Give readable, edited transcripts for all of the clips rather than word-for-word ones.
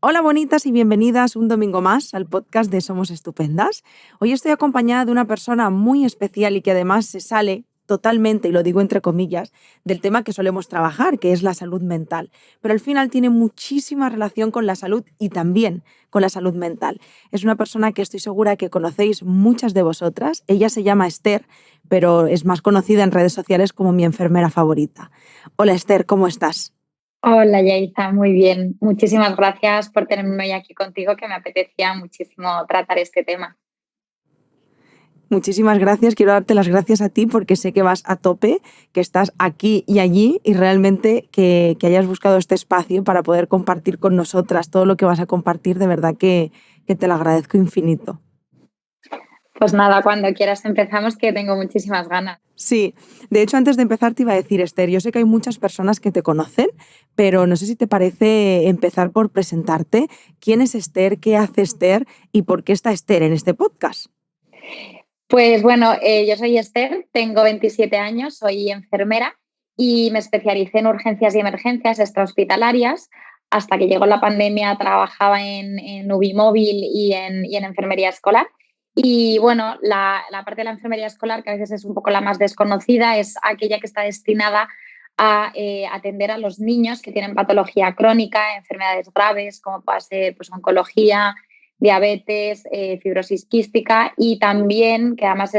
Hola bonitas y bienvenidas un domingo más al podcast de Somos Estupendas. Hoy estoy acompañada de una persona muy especial y que además se sale totalmente, y lo digo entre comillas, del tema que solemos trabajar, que es la salud mental. Pero al final tiene muchísima relación con la salud y también con la salud mental. Es una persona que estoy segura que conocéis muchas de vosotras. Ella se llama Esther, pero es más conocida en redes sociales como mi enfermera favorita. Hola Esther, ¿cómo estás? Hola Yaisa, muy bien. Muchísimas gracias por tenerme hoy aquí contigo, que me apetecía muchísimo tratar este tema. Muchísimas gracias. Quiero darte las gracias a ti porque sé que vas a tope, que estás aquí y allí y realmente que hayas buscado este espacio para poder compartir con nosotras todo lo que vas a compartir. De verdad que te lo agradezco infinito. Pues nada, cuando quieras empezamos, que tengo muchísimas ganas. Sí, de hecho antes de empezar te iba a decir, Esther, yo sé que hay muchas personas que te conocen, pero no sé si te parece empezar por presentarte. ¿Quién es Esther? ¿Qué hace Esther? ¿Y por qué está Esther en este podcast? Pues bueno, yo soy Esther, tengo 27 años, soy enfermera y me especialicé en urgencias y emergencias extrahospitalarias. Hasta que llegó la pandemia trabajaba en Ubimóvil y en enfermería escolar. Y bueno, la parte de la enfermería escolar, que a veces es un poco la más desconocida, es aquella que está destinada a atender a los niños que tienen patología crónica, enfermedades graves, como puede ser pues, oncología, diabetes, fibrosis quística, y también, que además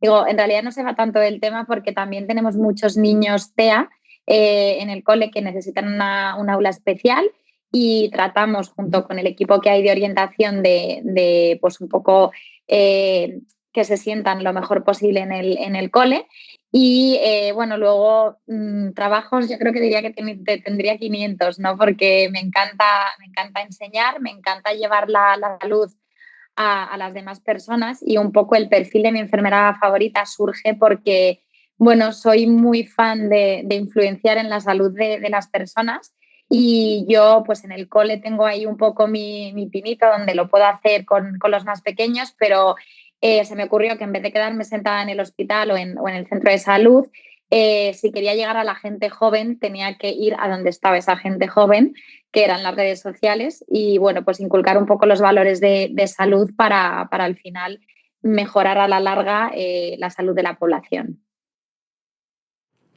digo, en realidad no se va tanto del tema porque también tenemos muchos niños TEA en el cole que necesitan una aula especial, y tratamos junto con el equipo que hay de orientación de pues un poco que se sientan lo mejor posible en el cole. Y bueno, luego trabajos, yo creo que diría que tendría 500, ¿no? Porque me encanta enseñar, me encanta llevar la salud a las demás personas, y un poco el perfil de mi enfermera favorita surge porque, bueno, soy muy fan de influenciar en la salud de las personas, y yo pues en el cole tengo ahí un poco mi pinito donde lo puedo hacer con los más pequeños, pero se me ocurrió que en vez de quedarme sentada en el hospital o en el centro de salud, si quería llegar a la gente joven tenía que ir a donde estaba esa gente joven, que eran las redes sociales, y bueno, pues inculcar un poco los valores de salud para al final mejorar a la larga la salud de la población.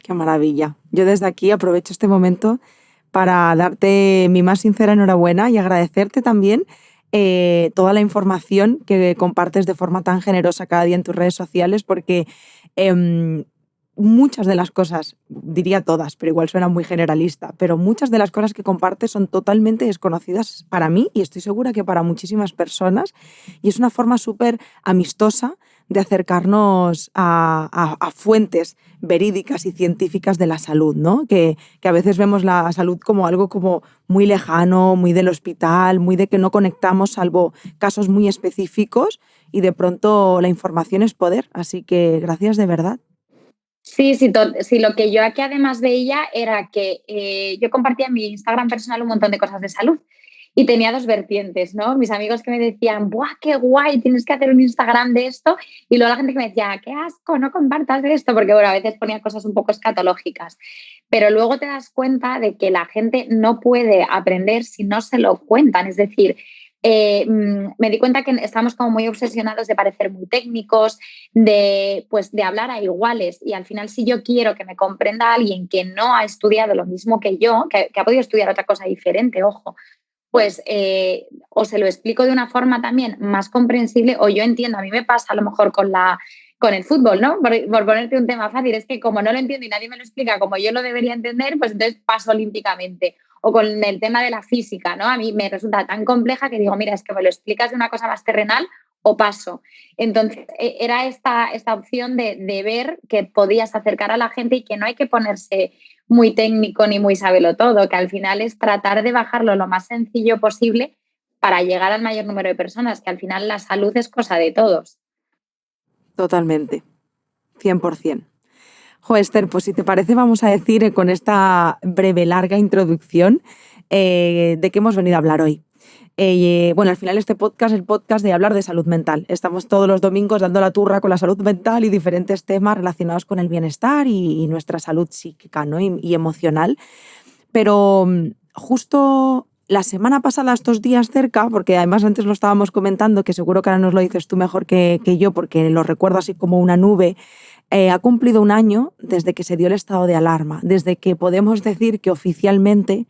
Qué maravilla. Yo desde aquí aprovecho este momento para darte mi más sincera enhorabuena y agradecerte también toda la información que compartes de forma tan generosa cada día en tus redes sociales, porque em, muchas de las cosas, diría todas, pero igual suena muy generalista, pero muchas de las cosas que compartes son totalmente desconocidas para mí y estoy segura que para muchísimas personas, y es una forma súper amistosa de acercarnos a fuentes verídicas y científicas de la salud, ¿no? Que a veces vemos la salud como algo como muy lejano, muy del hospital, muy de que no conectamos salvo casos muy específicos, y de pronto la información es poder, así que gracias de verdad. Sí, sí, sí, lo que yo aquí además veía era que yo compartía en mi Instagram personal un montón de cosas de salud, y tenía dos vertientes, ¿no? Mis amigos que me decían, ¡buah, qué guay! Tienes que hacer un Instagram de esto. Y luego la gente que me decía, ¡qué asco! No compartas de esto, porque bueno, a veces ponía cosas un poco escatológicas. Pero luego te das cuenta de que la gente no puede aprender si no se lo cuentan. Es decir, me di cuenta que estamos como muy obsesionados de parecer muy técnicos, pues de hablar a iguales, y al final si yo quiero que me comprenda alguien que no ha estudiado lo mismo que yo, que ha podido estudiar otra cosa diferente, ojo, pues o se lo explico de una forma también más comprensible, o yo entiendo. A mí me pasa a lo mejor con el fútbol, ¿no? Por ponerte un tema fácil, es que como no lo entiendo y nadie me lo explica como yo lo debería entender, pues entonces paso olímpicamente. O con el tema de la física, ¿no? A mí me resulta tan compleja que digo, mira, es que me lo explicas de una cosa más terrenal o paso. Entonces, era esta opción de ver que podías acercar a la gente y que no hay que ponerse muy técnico ni muy sábelo todo, que al final es tratar de bajarlo lo más sencillo posible para llegar al mayor número de personas, que al final la salud es cosa de todos. Totalmente, 100%. Jo, Esther, pues si te parece vamos a decir con esta breve, larga introducción de qué hemos venido a hablar hoy. Bueno, al final este podcast es el podcast de hablar de salud mental. Estamos todos los domingos dando la turra con la salud mental y diferentes temas relacionados con el bienestar y nuestra salud psíquica, ¿no? y emocional. Pero justo la semana pasada, estos días cerca, porque además antes lo estábamos comentando, que seguro que ahora nos lo dices tú mejor que yo, porque lo recuerdo así como una nube, ha cumplido un año desde que se dio el estado de alarma, desde que podemos decir que oficialmente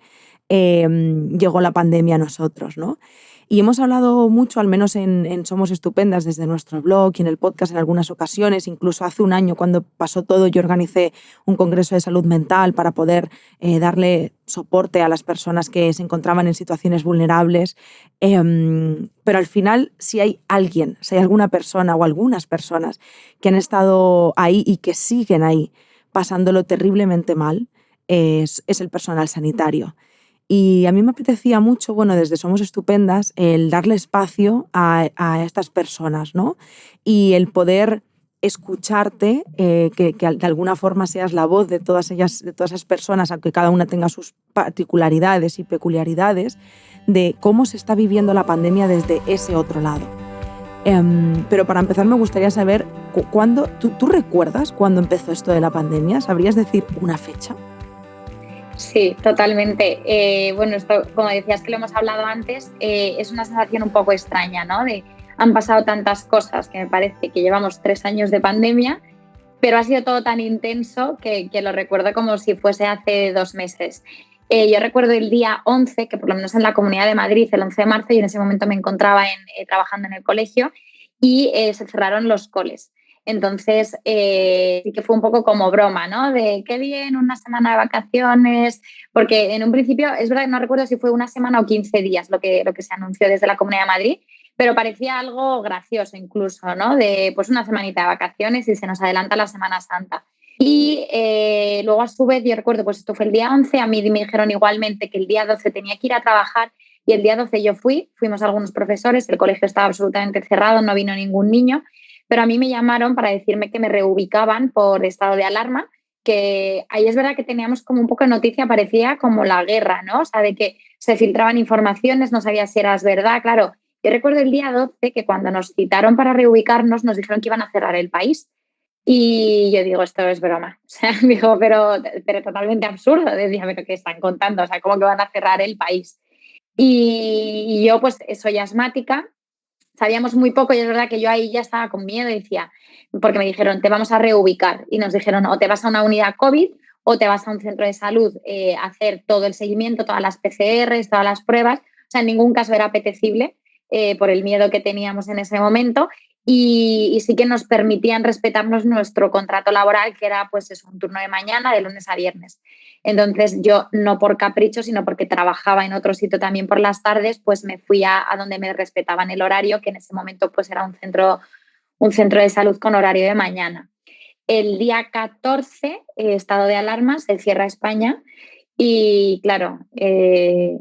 llegó la pandemia a nosotros, ¿no? Y hemos hablado mucho, al menos en Somos Estupendas, desde nuestro blog y en el podcast en algunas ocasiones. Incluso hace un año, cuando pasó todo, yo organicé un congreso de salud mental para poder darle soporte a las personas que se encontraban en situaciones vulnerables. Pero al final, si hay alguien, si hay alguna persona o algunas personas que han estado ahí y que siguen ahí pasándolo terriblemente mal, es el personal sanitario. Y a mí me apetecía mucho, bueno, desde Somos Estupendas, el darle espacio a estas personas, ¿no? Y el poder escucharte, que de alguna forma seas la voz de todas ellas, de todas esas personas, aunque cada una tenga sus particularidades y peculiaridades, de cómo se está viviendo la pandemia desde ese otro lado. Pero para empezar me gustaría saber, ¿cuándo, tú recuerdas cuándo empezó esto de la pandemia? ¿Sabrías decir una fecha? Sí, totalmente. Bueno, esto, como decías que lo hemos hablado antes, es una sensación un poco extraña, ¿no? Han pasado tantas cosas que me parece que llevamos 3 años de pandemia, pero ha sido todo tan intenso que lo recuerdo como si fuese hace 2 meses. Yo recuerdo el día 11, que por lo menos en la Comunidad de Madrid, el 11 de marzo, y en ese momento me encontraba trabajando en el colegio y se cerraron los coles. Entonces, sí que fue un poco como broma, ¿no? De qué bien, una semana de vacaciones, porque en un principio, es verdad que no recuerdo si fue una semana o 15 días lo que se anunció desde la Comunidad de Madrid, pero parecía algo gracioso incluso, ¿no? De pues una semanita de vacaciones y se nos adelanta la Semana Santa. Y luego a su vez, yo recuerdo, pues esto fue el día 11, a mí me dijeron igualmente que el día 12 tenía que ir a trabajar y el día 12 yo fuimos algunos profesores, el colegio estaba absolutamente cerrado, no vino ningún niño, pero a mí me llamaron para decirme que me reubicaban por estado de alarma, que ahí es verdad que teníamos como un poco de noticia, parecía como la guerra, ¿no? O sea, de que se filtraban informaciones, no sabía si eras verdad, claro. Yo recuerdo el día 12 que cuando nos citaron para reubicarnos nos dijeron que iban a cerrar el país. Y yo digo, esto es broma. O sea, digo, pero totalmente absurdo. Decía, pero ¿qué están contando? O sea, ¿cómo que van a cerrar el país? Y yo, pues, soy asmática, sabíamos muy poco y es verdad que yo ahí ya estaba con miedo y decía, porque me dijeron, te vamos a reubicar. Y nos dijeron, o te vas a una unidad COVID o te vas a un centro de salud a hacer todo el seguimiento, todas las PCRs, todas las pruebas. O sea, en ningún caso era apetecible por el miedo que teníamos en ese momento. Y sí que nos permitían respetarnos nuestro contrato laboral, que era pues es un turno de mañana, de lunes a viernes. Entonces yo, no por capricho, sino porque trabajaba en otro sitio también por las tardes, pues me fui a donde me respetaban el horario, que en ese momento pues era un centro de salud con horario de mañana. El día 14, estado de alarma, se cierra España y claro,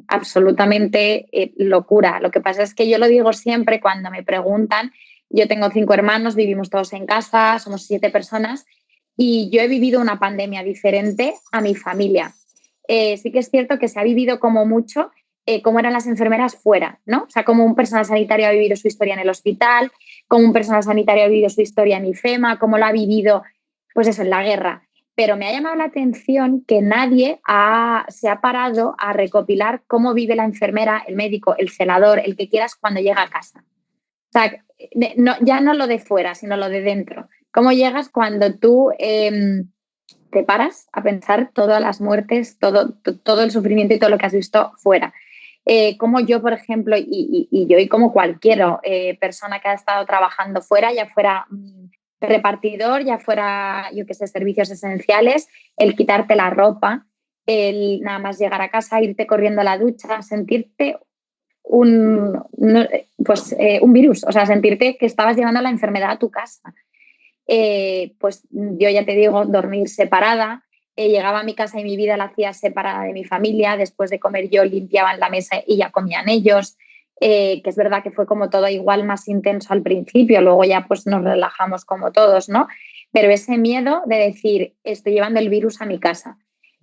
absolutamente locura. Lo que pasa es que yo lo digo siempre cuando me preguntan, yo tengo 5 hermanos, vivimos todos en casa, somos 7 personas y yo he vivido una pandemia diferente a mi familia. Sí que es cierto que se ha vivido como mucho cómo eran las enfermeras fuera, ¿no? O sea, cómo un personal sanitario ha vivido su historia en el hospital, cómo un personal sanitario ha vivido su historia en IFEMA, cómo lo ha vivido, pues eso, en la guerra. Pero me ha llamado la atención que nadie se ha parado a recopilar cómo vive la enfermera, el médico, el celador, el que quieras cuando llega a casa. O sea, no, ya no lo de fuera, sino lo de dentro. ¿Cómo llegas cuando tú te paras a pensar todas las muertes, todo el sufrimiento y todo lo que has visto fuera? Como yo, por ejemplo, y yo y como cualquier persona que ha estado trabajando fuera, ya fuera repartidor, ya fuera, yo qué sé, servicios esenciales, el quitarte la ropa, el nada más llegar a casa, irte corriendo a la ducha, sentirte un virus, o sea, sentirte que estabas llevando la enfermedad a tu casa. Pues yo ya te digo, dormir separada, llegaba a mi casa y mi vida la hacía separada de mi familia, después de comer yo limpiaba en la mesa y ya comían ellos, que es verdad que fue como todo igual más intenso al principio, luego ya pues nos relajamos como todos, ¿no? Pero ese miedo de decir, estoy llevando el virus a mi casa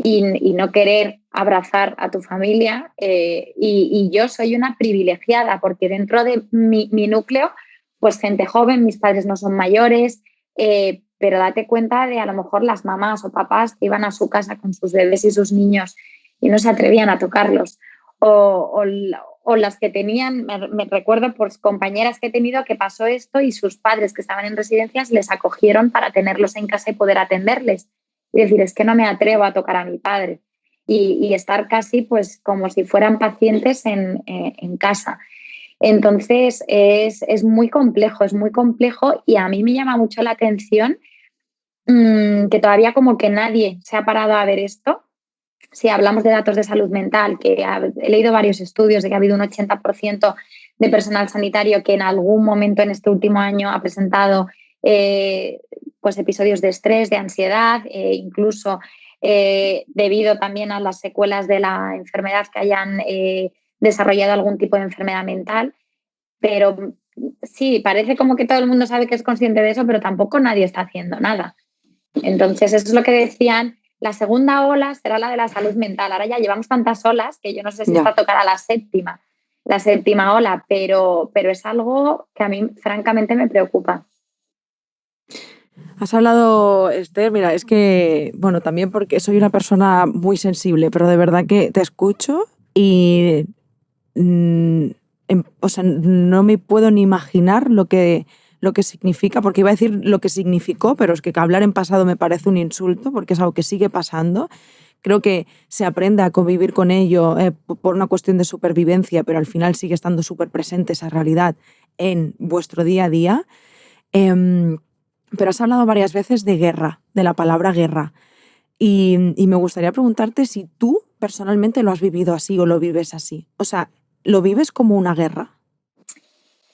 y no querer abrazar a tu familia, y yo soy una privilegiada porque dentro de mi núcleo, pues gente joven, mis padres no son mayores, pero date cuenta de a lo mejor las mamás o papás que iban a su casa con sus bebés y sus niños y no se atrevían a tocarlos. o las que tenían, me recuerdo por compañeras que he tenido que pasó esto y sus padres que estaban en residencias les acogieron para tenerlos en casa y poder atenderles. Y decir, es que no me atrevo a tocar a mi padre. Y estar casi pues como si fueran pacientes en casa. Entonces es muy complejo y a mí me llama mucho la atención que todavía como que nadie se ha parado a ver esto. Si hablamos de datos de salud mental, he leído varios estudios de que ha habido un 80% de personal sanitario que en algún momento en este último año ha presentado pues episodios de estrés, de ansiedad, incluso debido también a las secuelas de la enfermedad que hayan desarrollado algún tipo de enfermedad mental. Pero sí, parece como que todo el mundo sabe que es consciente de eso, pero tampoco nadie está haciendo nada. Entonces, eso es lo que decían. La segunda ola será la de la salud mental. Ahora ya llevamos tantas olas que yo no sé si está tocada la séptima ola, pero es algo que a mí francamente me preocupa. Has hablado, Esther, mira, es que, bueno, también porque soy una persona muy sensible, pero de verdad que te escucho y o sea, no me puedo ni imaginar lo que significa, porque iba a decir lo que significó, pero es que hablar en pasado me parece un insulto, porque es algo que sigue pasando. Creo que se aprende a convivir con ello por una cuestión de supervivencia, pero al final sigue estando súper presente esa realidad en vuestro día a día. Pero has hablado varias veces de guerra, de la palabra guerra. Y me gustaría preguntarte si tú personalmente lo has vivido así o lo vives así. O sea, ¿lo vives como una guerra?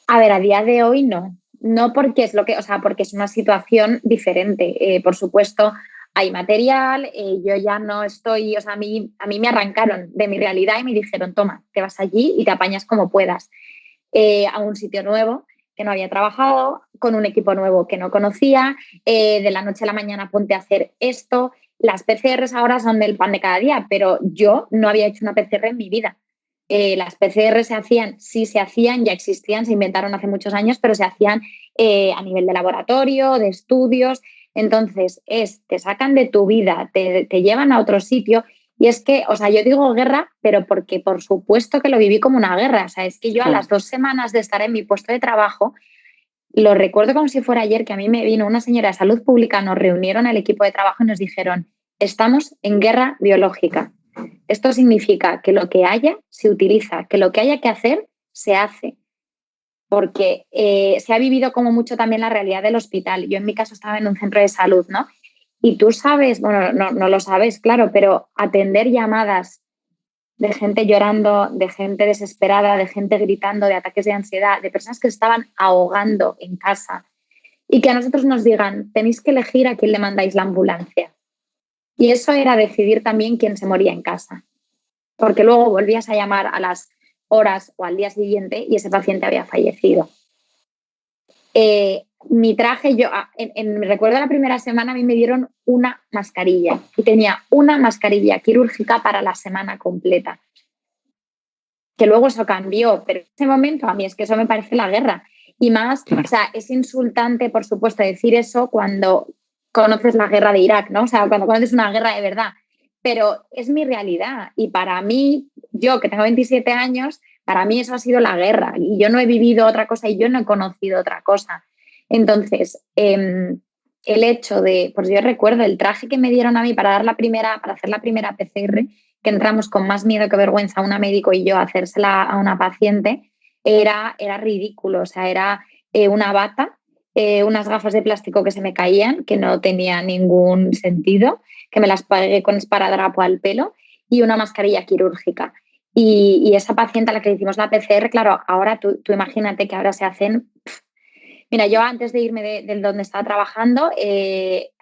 A ver, a día de hoy no. No porque es porque es una situación diferente. Por supuesto, hay material, yo ya no estoy, a mí me arrancaron de mi realidad y me dijeron, toma, te vas allí y te apañas como puedas. A un sitio nuevo que no había trabajado, con un equipo nuevo que no conocía, de la noche a la mañana ponte a hacer esto. Las PCRs ahora son del pan de cada día, pero yo no había hecho una PCR en mi vida. Las PCR sí se hacían, ya existían, se inventaron hace muchos años, pero se hacían a nivel de laboratorio, de estudios. Entonces, te sacan de tu vida, te llevan a otro sitio. Y es que, yo digo guerra, pero porque por supuesto que lo viví como una guerra. O sea, es que yo a las 2 semanas de estar en mi puesto de trabajo, lo recuerdo como si fuera ayer, que a mí me vino una señora de salud pública, nos reunieron el equipo de trabajo y nos dijeron, estamos en guerra biológica. Esto significa que lo que haya se utiliza, que lo que haya que hacer se hace. Porque se ha vivido como mucho también la realidad del hospital. Yo en mi caso estaba en un centro de salud, ¿no? Y tú sabes, bueno, no lo sabes, claro, pero atender llamadas de gente llorando, de gente desesperada, de gente gritando, de ataques de ansiedad, de personas que se estaban ahogando en casa y que a nosotros nos digan, tenéis que elegir a quién le mandáis la ambulancia. Y eso era decidir también quién se moría en casa, porque luego volvías a llamar a las horas o al día siguiente y ese paciente había fallecido. Mi traje, recuerdo la primera semana a mí me dieron una mascarilla y tenía una mascarilla quirúrgica para la semana completa. Que luego eso cambió, pero en ese momento a mí es que eso me parece la guerra. Y más, es insultante, por supuesto, decir eso cuando conoces la guerra de Irak, ¿no? O sea, cuando conoces una guerra de verdad. Pero es mi realidad y para mí, yo que tengo 27 años, para mí eso ha sido la guerra y yo no he vivido otra cosa y yo no he conocido otra cosa. Entonces, el hecho de, pues yo recuerdo el traje que me dieron a mí para hacer la primera PCR, que entramos con más miedo que vergüenza una médico y yo a hacérsela a una paciente, era ridículo. O sea, era una bata, unas gafas de plástico que se me caían, que no tenía ningún sentido, que me las pagué con esparadrapo al pelo y una mascarilla quirúrgica. Y esa paciente a la que le hicimos la PCR, claro, ahora tú imagínate que ahora se hacen... Mira, yo antes de irme de donde estaba trabajando,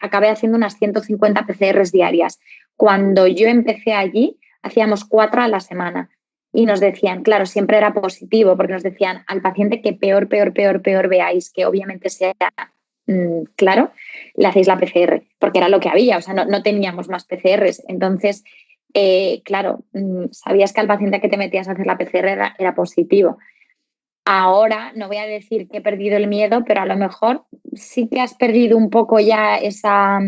acabé haciendo unas 150 PCRs diarias. Cuando yo empecé allí, hacíamos 4 a la semana. Y nos decían, claro, siempre era positivo, porque nos decían al paciente que peor veáis, que obviamente sea claro, le hacéis la PCR, porque era lo que había, o sea, no teníamos más PCRs. Entonces, claro, sabías que al paciente que te metías a hacer la PCR era positivo. Ahora no voy a decir que he perdido el miedo, pero a lo mejor sí que has perdido un poco ya esa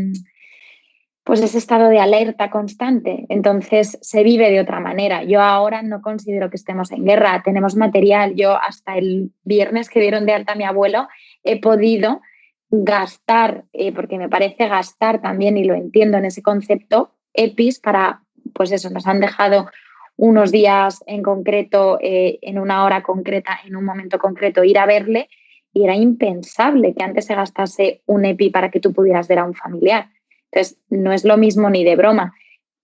pues ese estado de alerta constante. Entonces se vive de otra manera. Yo ahora no considero que estemos en guerra, tenemos material. Yo hasta el viernes que dieron de alta a mi abuelo he podido gastar, porque me parece gastar también, y lo entiendo en ese concepto, EPIs para, pues eso, nos han dejado unos días en concreto, en una hora concreta, en un momento concreto, ir a verle, y era impensable que antes se gastase un EPI para que tú pudieras ver a un familiar. Entonces, no es lo mismo ni de broma,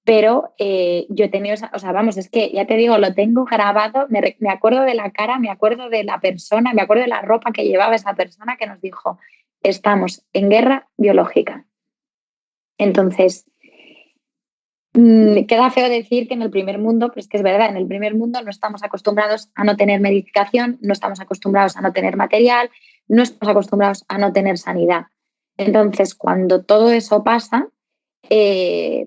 pero yo he tenido, o sea, vamos, es que ya te digo, lo tengo grabado, me acuerdo de la cara, me acuerdo de la persona, me acuerdo de la ropa que llevaba esa persona que nos dijo, estamos en guerra biológica. Entonces, queda feo decir que en el primer mundo, pero es que es verdad, en el primer mundo no estamos acostumbrados a no tener medicación, no estamos acostumbrados a no tener material, no estamos acostumbrados a no tener sanidad. Entonces, cuando todo eso pasa,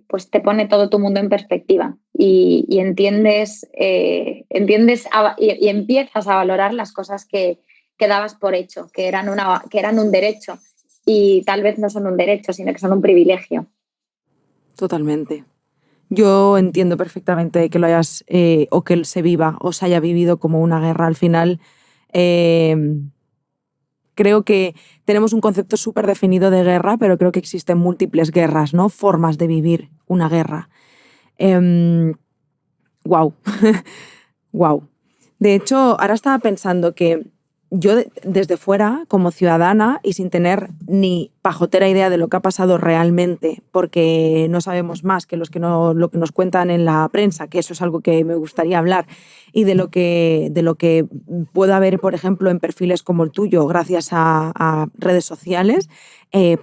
pues te pone todo tu mundo en perspectiva y entiendes, y empiezas a valorar las cosas que dabas por hecho, que eran un derecho, y tal vez no son un derecho, sino que son un privilegio. Totalmente. Yo entiendo perfectamente que lo hayas o que se viva o se haya vivido como una guerra. Al final, eh, creo que tenemos un concepto súper definido de guerra, pero creo que existen múltiples guerras, ¿no? Formas de vivir una guerra. Wow. Wow. De hecho, ahora estaba pensando que yo desde fuera, como ciudadana y sin tener ni pajotera idea de lo que ha pasado realmente, porque no sabemos más que, lo que nos cuentan en la prensa, que eso es algo que me gustaría hablar, y de lo que pueda haber, por ejemplo, en perfiles como el tuyo, gracias a redes sociales,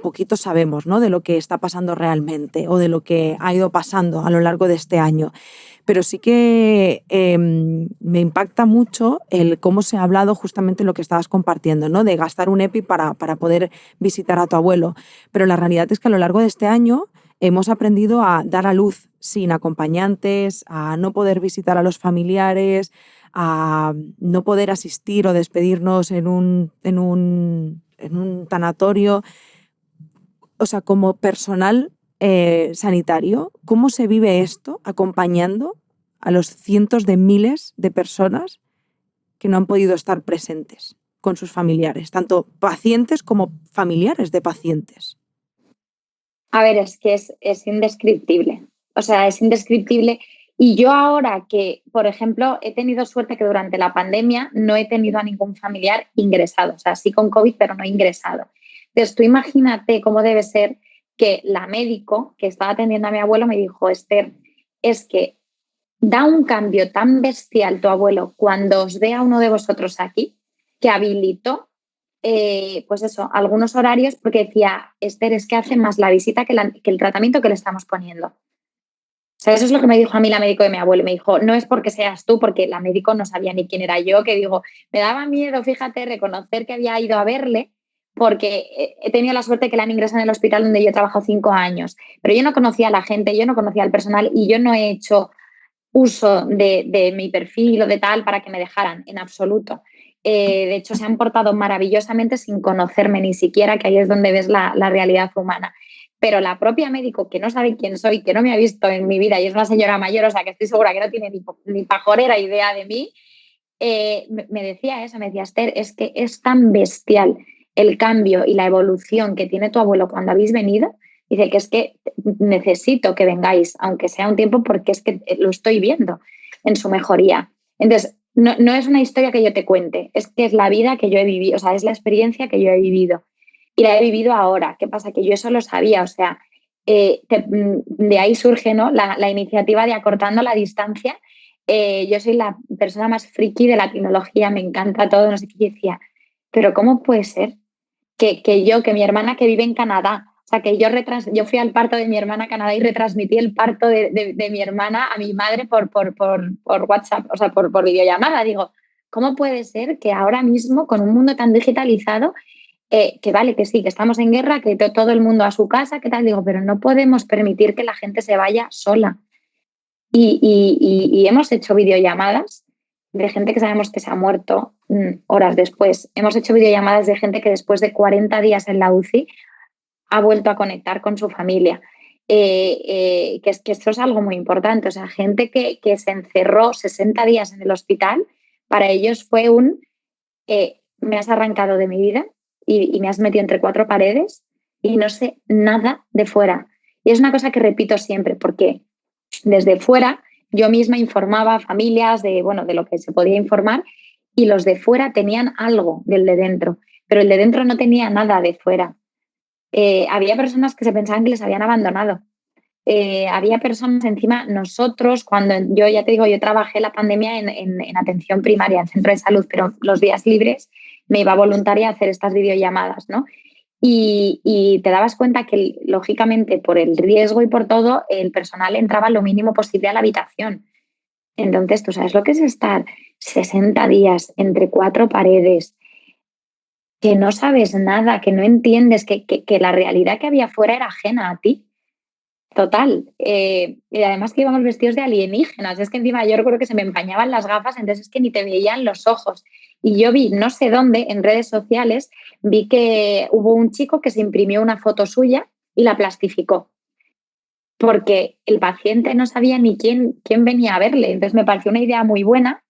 poquito sabemos, ¿no?, de lo que está pasando realmente o de lo que ha ido pasando a lo largo de este año. Pero sí que me impacta mucho el cómo se ha hablado justamente lo que estabas compartiendo, ¿no? De gastar un EPI para poder visitar a tu abuelo. Pero la realidad es que a lo largo de este año hemos aprendido a dar a luz sin acompañantes, a no poder visitar a los familiares, a no poder asistir o despedirnos en un tanatorio. O sea, como personal sanitario, ¿cómo se vive esto acompañando a los cientos de miles de personas que no han podido estar presentes con sus familiares, tanto pacientes como familiares de pacientes? A ver, es que es indescriptible. O sea, es indescriptible. Y yo ahora que, por ejemplo, he tenido suerte que durante la pandemia no he tenido a ningún familiar ingresado. O sea, sí con COVID, pero no ingresado. Entonces, tú imagínate cómo debe ser que la médico que estaba atendiendo a mi abuelo me dijo, Esther, es que da un cambio tan bestial tu abuelo cuando os ve a uno de vosotros aquí, que habilitó, pues eso, algunos horarios, porque decía, Esther, es que hace más la visita que el tratamiento que le estamos poniendo. O sea, eso es lo que me dijo a mí la médico de mi abuelo. Me dijo, no es porque seas tú, porque la médico no sabía ni quién era yo, que digo, me daba miedo, fíjate, reconocer que había ido a verle, porque he tenido la suerte que la han ingresado en el hospital donde yo he trabajado 5 años. Pero yo no conocía a la gente, yo no conocía al personal y yo no he hecho uso de mi perfil o de tal para que me dejaran, en absoluto. De hecho, se han portado maravillosamente sin conocerme ni siquiera, que ahí es donde ves la realidad humana. Pero la propia médico, que no sabe quién soy, que no me ha visto en mi vida y es una señora mayor, o sea, que estoy segura que no tiene ni pajorera idea de mí, me decía eso, me decía, Esther, es que es tan bestial el cambio y la evolución que tiene tu abuelo cuando habéis venido. Dice que es que necesito que vengáis, aunque sea un tiempo, porque es que lo estoy viendo en su mejoría. Entonces, no es una historia que yo te cuente, es que es la vida que yo he vivido, o sea, es la experiencia que yo he vivido. Y la he vivido ahora. ¿Qué pasa? Que yo eso lo sabía, o sea, de ahí surge, ¿no?, la iniciativa de Acortando la Distancia. Yo soy la persona más friki de la tecnología, me encanta todo, no sé qué, y decía, pero ¿cómo puede ser que mi hermana que vive en Canadá, o sea, que yo fui al parto de mi hermana a Canadá y retransmití el parto de mi hermana a mi madre por WhatsApp, o sea, por videollamada? Digo, ¿cómo puede ser que ahora mismo, con un mundo tan digitalizado, que vale, que sí, que estamos en guerra, que todo el mundo a su casa, qué tal? Digo, pero no podemos permitir que la gente se vaya sola. Y hemos hecho videollamadas de gente que sabemos que se ha muerto horas después. Hemos hecho videollamadas de gente que después de 40 días en la UCI ha vuelto a conectar con su familia. que esto es algo muy importante. O sea, gente que se encerró 60 días en el hospital, para ellos fue me has arrancado de mi vida y me has metido entre cuatro paredes y no sé nada de fuera. Y es una cosa que repito siempre, porque desde fuera yo misma informaba a familias bueno, de lo que se podía informar, y los de fuera tenían algo del de dentro, pero el de dentro no tenía nada de fuera. Había personas que se pensaban que les habían abandonado. Había personas encima, nosotros, cuando yo, ya te digo, yo trabajé la pandemia en atención primaria, en centro de salud, pero los días libres me iba voluntaria a hacer estas videollamadas, ¿no? Y te dabas cuenta que, lógicamente, por el riesgo y por todo, el personal entraba lo mínimo posible a la habitación. Entonces, tú sabes lo que es estar 60 días entre cuatro paredes, que no sabes nada, que no entiendes, que la realidad que había fuera era ajena a ti. Total. Y además que íbamos vestidos de alienígenas. Es que encima yo recuerdo que se me empañaban las gafas, entonces es que ni te veían los ojos. Y yo vi, no sé dónde, en redes sociales, vi que hubo un chico que se imprimió una foto suya y la plastificó, porque el paciente no sabía ni quién venía a verle. Entonces me pareció una idea muy buena.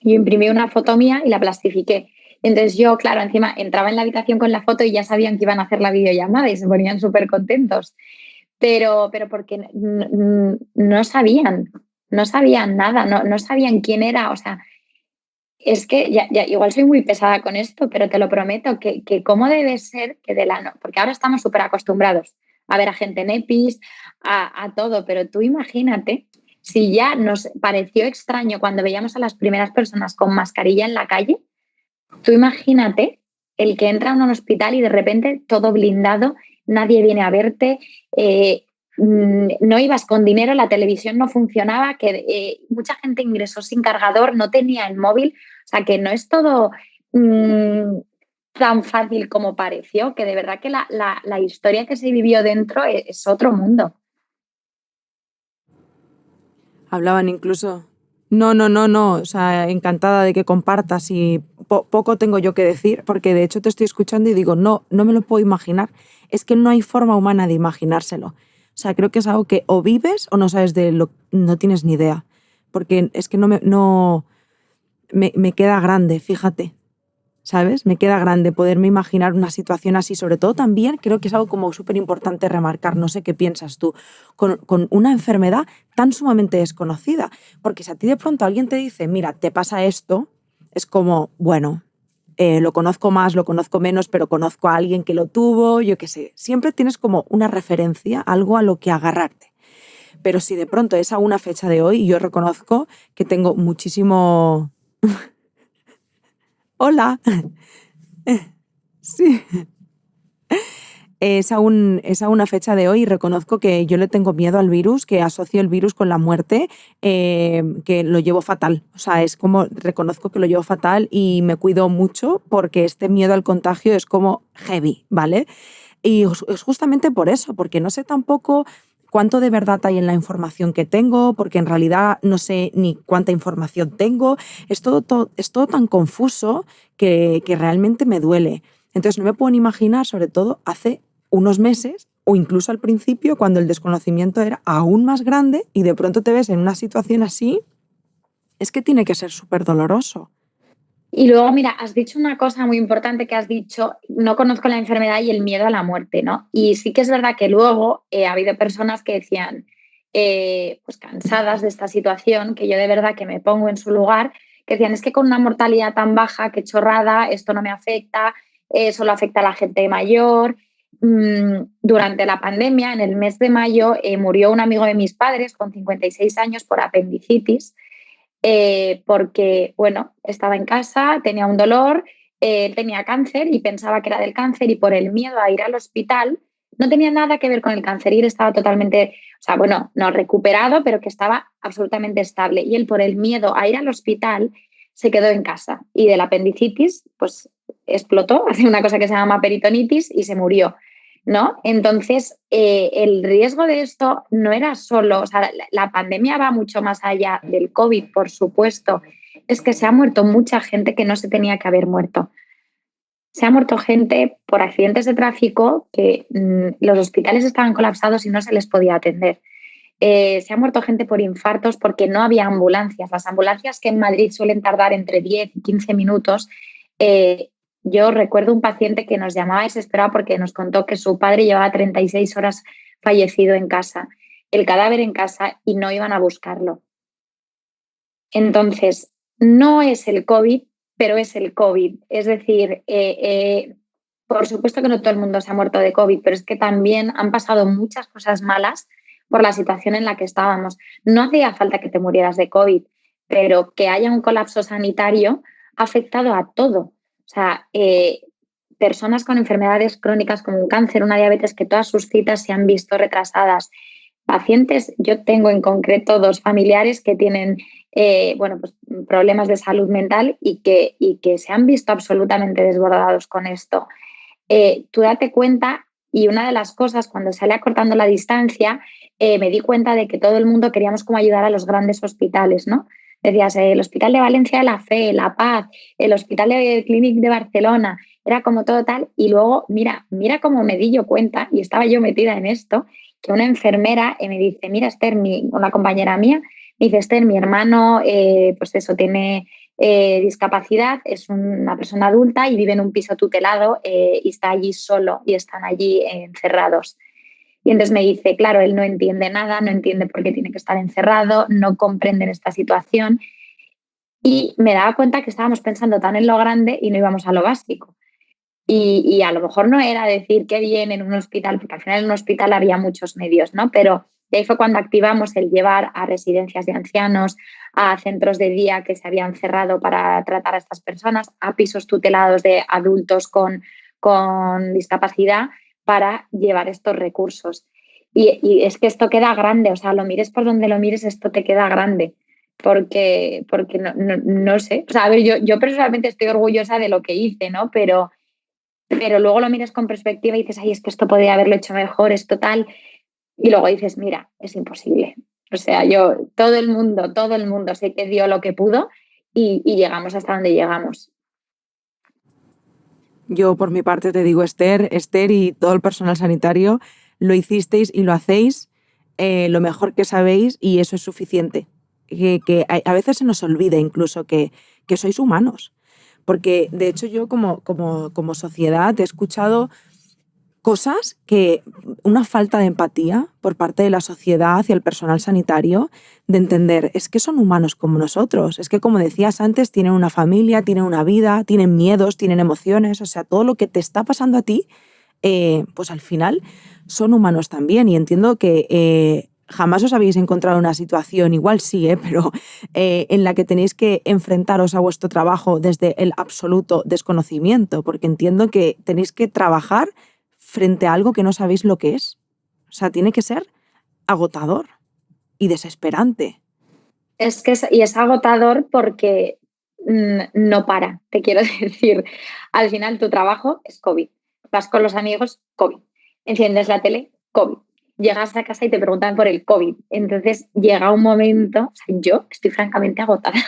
Yo imprimí una foto mía y la plastifiqué. Entonces yo, claro, encima entraba en la habitación con la foto y ya sabían que iban a hacer la videollamada y se ponían súper contentos, pero porque no sabían nada, no sabían quién era. O sea, es que igual soy muy pesada con esto, pero te lo prometo, que cómo debe ser que porque ahora estamos súper acostumbrados a ver a gente en EPIs, a todo, pero tú imagínate si ya nos pareció extraño cuando veíamos a las primeras personas con mascarilla en la calle. Tú imagínate el que entra a un hospital y de repente todo blindado, nadie viene a verte, no ibas con dinero, la televisión no funcionaba, que mucha gente ingresó sin cargador, no tenía el móvil. O sea, que no es todo tan fácil como pareció, que de verdad que la historia que se vivió dentro es otro mundo. Hablaban incluso. No, no, no, no. O sea, encantada de que compartas y poco tengo yo que decir, porque de hecho te estoy escuchando y digo, no, no me lo puedo imaginar. Es que no hay forma humana de imaginárselo. O sea, creo que es algo que o vives o no sabes no tienes ni idea. Porque es que me queda grande, fíjate. ¿Sabes? Me queda grande poderme imaginar una situación así. Sobre todo también creo que es algo como súper importante remarcar, no sé qué piensas tú, con una enfermedad tan sumamente desconocida. Porque si a ti de pronto alguien te dice, mira, te pasa esto, es como, bueno, lo conozco más, lo conozco menos, pero conozco a alguien que lo tuvo, yo qué sé. Siempre tienes como una referencia, algo a lo que agarrarte. Pero si de pronto es a una fecha de hoy, yo reconozco que tengo muchísimo... Hola. Sí. Es a una fecha de hoy y reconozco que yo le tengo miedo al virus, que asocio el virus con la muerte, que lo llevo fatal. O sea, es como, reconozco que lo llevo fatal y me cuido mucho porque este miedo al contagio es como heavy, ¿vale? Y es justamente por eso, porque no sé tampoco cuánto de verdad hay en la información que tengo, porque en realidad no sé ni cuánta información tengo. Es todo tan confuso que realmente me duele. Entonces no me puedo ni imaginar, sobre todo hace unos meses o incluso al principio, cuando el desconocimiento era aún más grande y de pronto te ves en una situación así, es que tiene que ser súper doloroso. Y luego, mira, has dicho una cosa muy importante, que has dicho, no conozco la enfermedad y el miedo a la muerte, ¿no? Y sí que es verdad que luego ha habido personas que decían, pues cansadas de esta situación, que yo de verdad que me pongo en su lugar, que decían, es que con una mortalidad tan baja, qué chorrada, esto no me afecta, solo afecta a la gente mayor. Durante la pandemia, en el mes de mayo, murió un amigo de mis padres con 56 años por apendicitis, porque, bueno, estaba en casa, tenía un dolor, tenía cáncer y pensaba que era del cáncer, y por el miedo a ir al hospital, no tenía nada que ver con el cáncer, y él estaba totalmente, o sea, bueno, no recuperado, pero que estaba absolutamente estable. Y él, por el miedo a ir al hospital, se quedó en casa, y de la apendicitis, pues explotó, hace una cosa que se llama peritonitis, y se murió, ¿no? Entonces, el riesgo de esto no era solo, o sea, la pandemia va mucho más allá del COVID, por supuesto. Es que se ha muerto mucha gente que no se tenía que haber muerto. Se ha muerto gente por accidentes de tráfico que los hospitales estaban colapsados y no se les podía atender. Se ha muerto gente por infartos porque no había ambulancias. Las ambulancias que en Madrid suelen tardar entre 10 y 15 minutos. eh, yo recuerdo un paciente que nos llamaba desesperado porque nos contó que su padre llevaba 36 horas fallecido en casa, el cadáver en casa y no iban a buscarlo. Entonces, no es el COVID, pero es el COVID. Es decir, por supuesto que no todo el mundo se ha muerto de COVID, pero es que también han pasado muchas cosas malas por la situación en la que estábamos. No hacía falta que te murieras de COVID, pero que haya un colapso sanitario ha afectado a todo. O sea, personas con enfermedades crónicas como un cáncer, una diabetes, que todas sus citas se han visto retrasadas. Pacientes, yo tengo en concreto 2 familiares que tienen bueno, pues, problemas de salud mental y que se han visto absolutamente desbordados con esto. Tú date cuenta, y una de las cosas, cuando sale acortando la distancia, me di cuenta de que todo el mundo queríamos como ayudar a los grandes hospitales, ¿no? Decías, el Hospital de Valencia de la Fe, La Paz, el Hospital de Clínic de Barcelona, era como todo tal, y luego, mira cómo me di yo cuenta, y estaba yo metida en esto, que una enfermera me dice, mira, Esther, una compañera mía, me dice, Esther, mi hermano, pues eso, tiene discapacidad, es una persona adulta y vive en un piso tutelado y está allí solo y están allí encerrados. Y entonces me dice, claro, él no entiende nada, no entiende por qué tiene que estar encerrado, no comprenden esta situación. Y me daba cuenta que estábamos pensando tan en lo grande y no íbamos a lo básico. Y a lo mejor no era decir qué bien en un hospital, porque al final en un hospital había muchos medios, ¿no? Pero de ahí fue cuando activamos el llevar a residencias de ancianos, a centros de día que se habían cerrado para tratar a estas personas, a pisos tutelados de adultos con discapacidad para llevar estos recursos. Y es que esto queda grande, o sea, lo mires por donde lo mires, esto te queda grande. Porque no sé, o sea, a ver, yo personalmente estoy orgullosa de lo que hice, ¿no? Pero luego lo miras con perspectiva y dices, ay, es que esto podría haberlo hecho mejor, es total. Y luego dices, mira, es imposible. O sea, todo el mundo sé que dio lo que pudo y llegamos hasta donde llegamos. Yo, por mi parte, te digo, Esther y todo el personal sanitario, lo hicisteis y lo hacéis lo mejor que sabéis y eso es suficiente. Que a veces se nos olvida incluso que sois humanos. Porque, de hecho, yo como sociedad he escuchado cosas que una falta de empatía por parte de la sociedad hacia el personal sanitario, de entender, es que son humanos como nosotros, es que como decías antes, tienen una familia, tienen una vida, tienen miedos, tienen emociones, o sea, todo lo que te está pasando a ti, pues al final son humanos también y entiendo que jamás os habéis encontrado en una situación, igual sí, pero en la que tenéis que enfrentaros a vuestro trabajo desde el absoluto desconocimiento, porque entiendo que tenéis que trabajar frente a algo que no sabéis lo que es. O sea, tiene que ser agotador y desesperante. Y es agotador porque no para, te quiero decir. Al final tu trabajo es COVID. Vas con los amigos, COVID. Enciendes la tele, COVID. Llegas a casa y te preguntan por el COVID. Entonces llega un momento, o sea, yo estoy francamente agotada.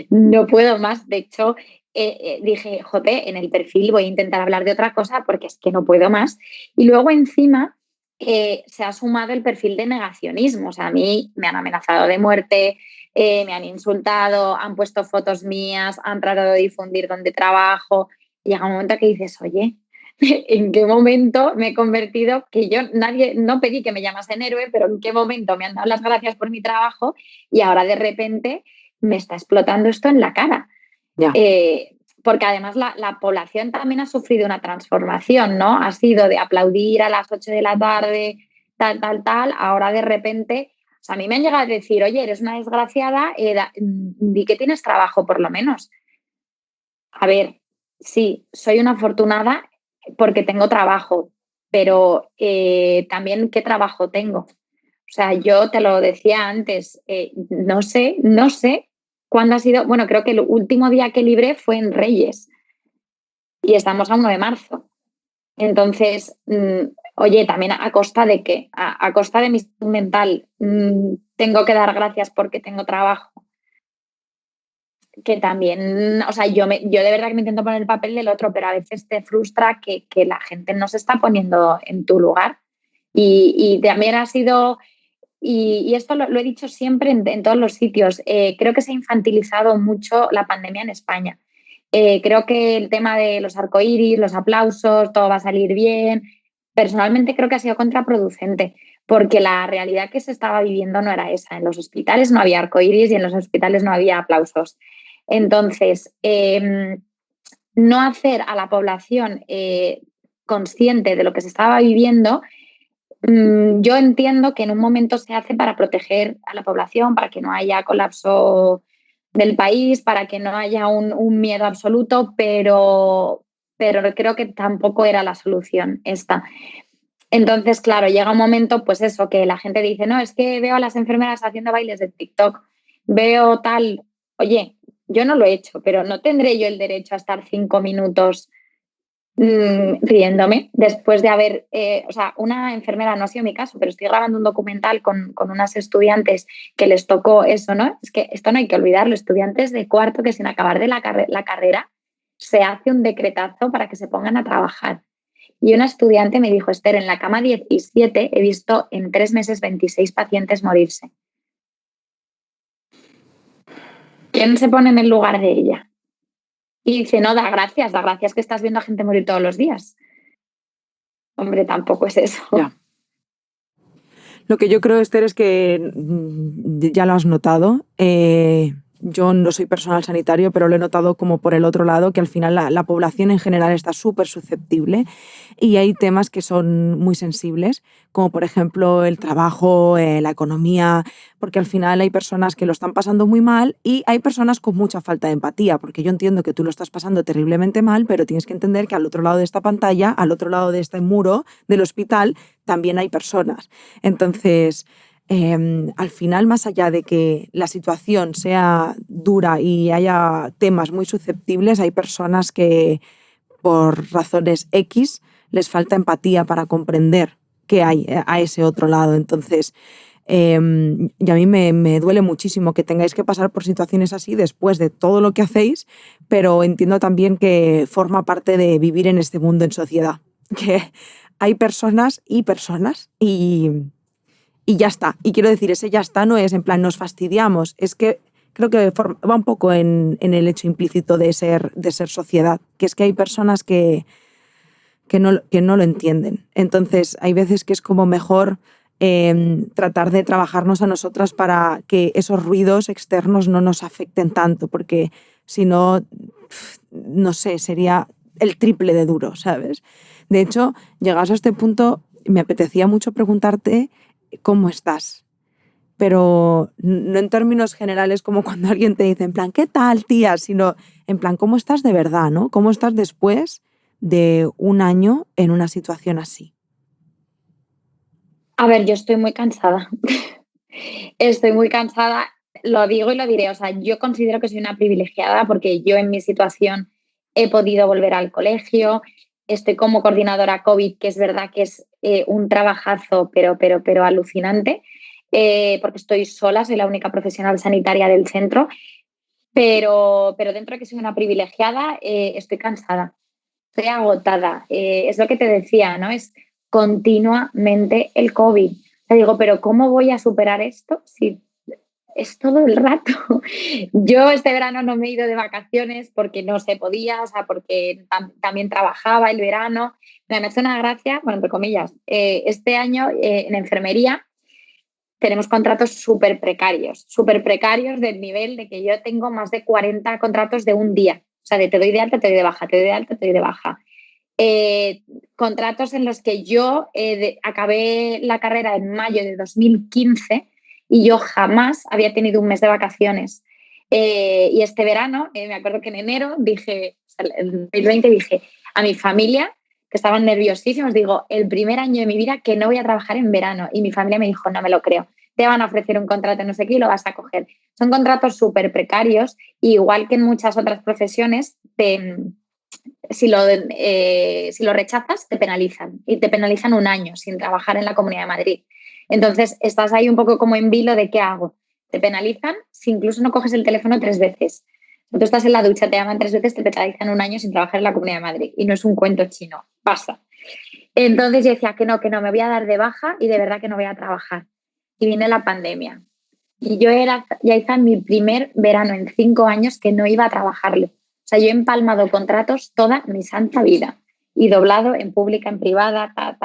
No puedo más. De hecho, dije, jope, en el perfil voy a intentar hablar de otra cosa porque es que no puedo más. Y luego encima se ha sumado el perfil de negacionismo. O sea, a mí me han amenazado de muerte, me han insultado, han puesto fotos mías, han tratado de difundir dónde trabajo. Y llega un momento que dices, oye, ¿en qué momento me he convertido? Que yo no pedí que me llamasen héroe, pero ¿en qué momento me han dado las gracias por mi trabajo y ahora de repente me está explotando esto en la cara? Ya. Porque además la población también ha sufrido una transformación, ¿no? Ha sido de aplaudir a las 8 de la tarde, tal, ahora de repente, o sea, a mí me han llegado a decir, oye, eres una desgraciada, di que tienes trabajo por lo menos. A ver, sí, soy una afortunada porque tengo trabajo, pero también qué trabajo tengo. O sea, yo te lo decía antes, no sé cuándo ha sido, bueno, creo que el último día que libré fue en Reyes y estamos a 1 de marzo. Entonces, oye, también a costa de qué, a costa de mi salud mental, tengo que dar gracias porque tengo trabajo. que también, o sea, yo de verdad que me intento poner el papel del otro, pero a veces te frustra que la gente no se está poniendo en tu lugar. Y también ha sido, y esto lo he dicho siempre en todos los sitios, creo que se ha infantilizado mucho la pandemia en España. Creo que el tema de los arcoíris, los aplausos, todo va a salir bien, personalmente creo que ha sido contraproducente, porque la realidad que se estaba viviendo no era esa. En los hospitales no había arcoíris y en los hospitales no había aplausos. Entonces, no hacer a la población consciente de lo que se estaba viviendo, yo entiendo que en un momento se hace para proteger a la población, para que no haya colapso del país, para que no haya un miedo absoluto, pero creo que tampoco era la solución esta. Entonces, claro, llega un momento, pues eso, que la gente dice, no, es que veo a las enfermeras haciendo bailes de TikTok, veo tal, oye, yo no lo he hecho, pero no tendré yo el derecho a estar 5 minutos riéndome después de haber, o sea, una enfermera, no ha sido mi caso, pero estoy grabando un documental con unas estudiantes que les tocó eso, ¿no? Es que esto no hay que olvidarlo, estudiantes de cuarto que sin acabar de la carrera se hace un decretazo para que se pongan a trabajar. Y una estudiante me dijo, Esther, en la cama 17 he visto en 3 meses 26 pacientes morirse. ¿Quién se pone en el lugar de ella? Y dice, no, da gracias que estás viendo a gente morir todos los días. Hombre, tampoco es eso. Ya. Lo que yo creo, Esther, es que ya lo has notado. Yo no soy personal sanitario, pero lo he notado como por el otro lado, que al final la población en general está súper susceptible y hay temas que son muy sensibles, como por ejemplo el trabajo, la economía, porque al final hay personas que lo están pasando muy mal y hay personas con mucha falta de empatía, porque yo entiendo que tú lo estás pasando terriblemente mal, pero tienes que entender que al otro lado de esta pantalla, al otro lado de este muro del hospital, también hay personas. Entonces, al final, más allá de que la situación sea dura y haya temas muy susceptibles, hay personas que por razones X les falta empatía para comprender qué hay a ese otro lado. Entonces, y a mí me duele muchísimo que tengáis que pasar por situaciones así después de todo lo que hacéis, pero entiendo también que forma parte de vivir en este mundo en sociedad, que hay personas y ya está. Y quiero decir, ese ya está no es en plan nos fastidiamos, es que creo que va un poco en el hecho implícito de ser sociedad, que es que hay personas que no lo entienden. Entonces, hay veces que es como mejor tratar de trabajarnos a nosotras para que esos ruidos externos no nos afecten tanto, porque si no, no sé, sería el triple de duro, ¿sabes? De hecho, llegados a este punto, me apetecía mucho preguntarte cómo estás, pero no en términos generales como cuando alguien te dice en plan, ¿qué tal, tía? Sino en plan, ¿cómo estás de verdad, no? ¿Cómo estás después de un año en una situación así? A ver, yo estoy muy cansada. Estoy muy cansada, lo digo y lo diré. O sea, yo considero que soy una privilegiada porque yo en mi situación he podido volver al colegio, estoy como coordinadora COVID, que es verdad que es un trabajazo, pero alucinante, porque estoy sola, soy la única profesional sanitaria del centro, pero dentro de que soy una privilegiada, estoy cansada, estoy agotada. Es lo que te decía, ¿no? Es continuamente el COVID. Te digo, pero ¿cómo voy a superar esto si es todo el rato? Yo este verano no me he ido de vacaciones porque no se podía, o sea, porque también trabajaba el verano. Me hace una gracia, bueno, entre comillas, este año en enfermería tenemos contratos súper precarios del nivel de que yo tengo más de 40 contratos de un día. O sea, de te doy de alta, te doy de baja, te doy de alta, te doy de baja. Contratos en los que yo acabé la carrera en mayo de 2015 y yo jamás había tenido un mes de vacaciones. Y este verano, me acuerdo que en enero dije, o sea, en 2020 dije a mi familia, que estaban nerviosísimos, digo, el primer año de mi vida que no voy a trabajar en verano. Y mi familia me dijo, no me lo creo, te van a ofrecer un contrato no sé qué y lo vas a coger. Son contratos súper precarios, igual que en muchas otras profesiones, si lo rechazas, te penalizan y te penalizan un año sin trabajar en la Comunidad de Madrid. Entonces, estás ahí un poco como en vilo de qué hago. Te penalizan si incluso no coges el teléfono 3 veces. Tú estás en la ducha, te llaman 3 veces, te penalizan un año sin trabajar en la Comunidad de Madrid. Y no es un cuento chino, pasa. Entonces yo decía que no, me voy a dar de baja y de verdad que no voy a trabajar. Y viene la pandemia. Y yo era, ya hice mi primer verano en 5 años que no iba a trabajarlo. O sea, yo he empalmado contratos toda mi santa vida y doblado en pública, en privada, ta.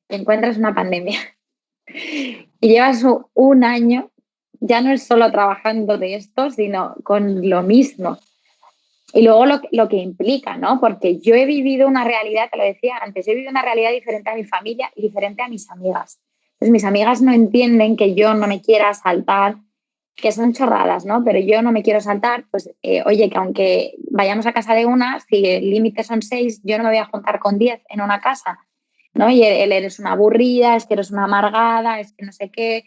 Te encuentras una pandemia y llevas un año, ya no es solo trabajando de esto, sino con lo mismo. Y luego lo que implica, ¿no? Porque yo he vivido una realidad, te lo decía antes, he vivido una realidad diferente a mi familia y diferente a mis amigas. Entonces, mis amigas no entienden que yo no me quiera saltar, que son chorradas, ¿no? Pero yo no me quiero saltar, pues, oye, que aunque vayamos a casa de una, si el límite son 6, yo no me voy a juntar con 10 en una casa, ¿no? Y él eres una aburrida, es que eres una amargada, es que no sé qué,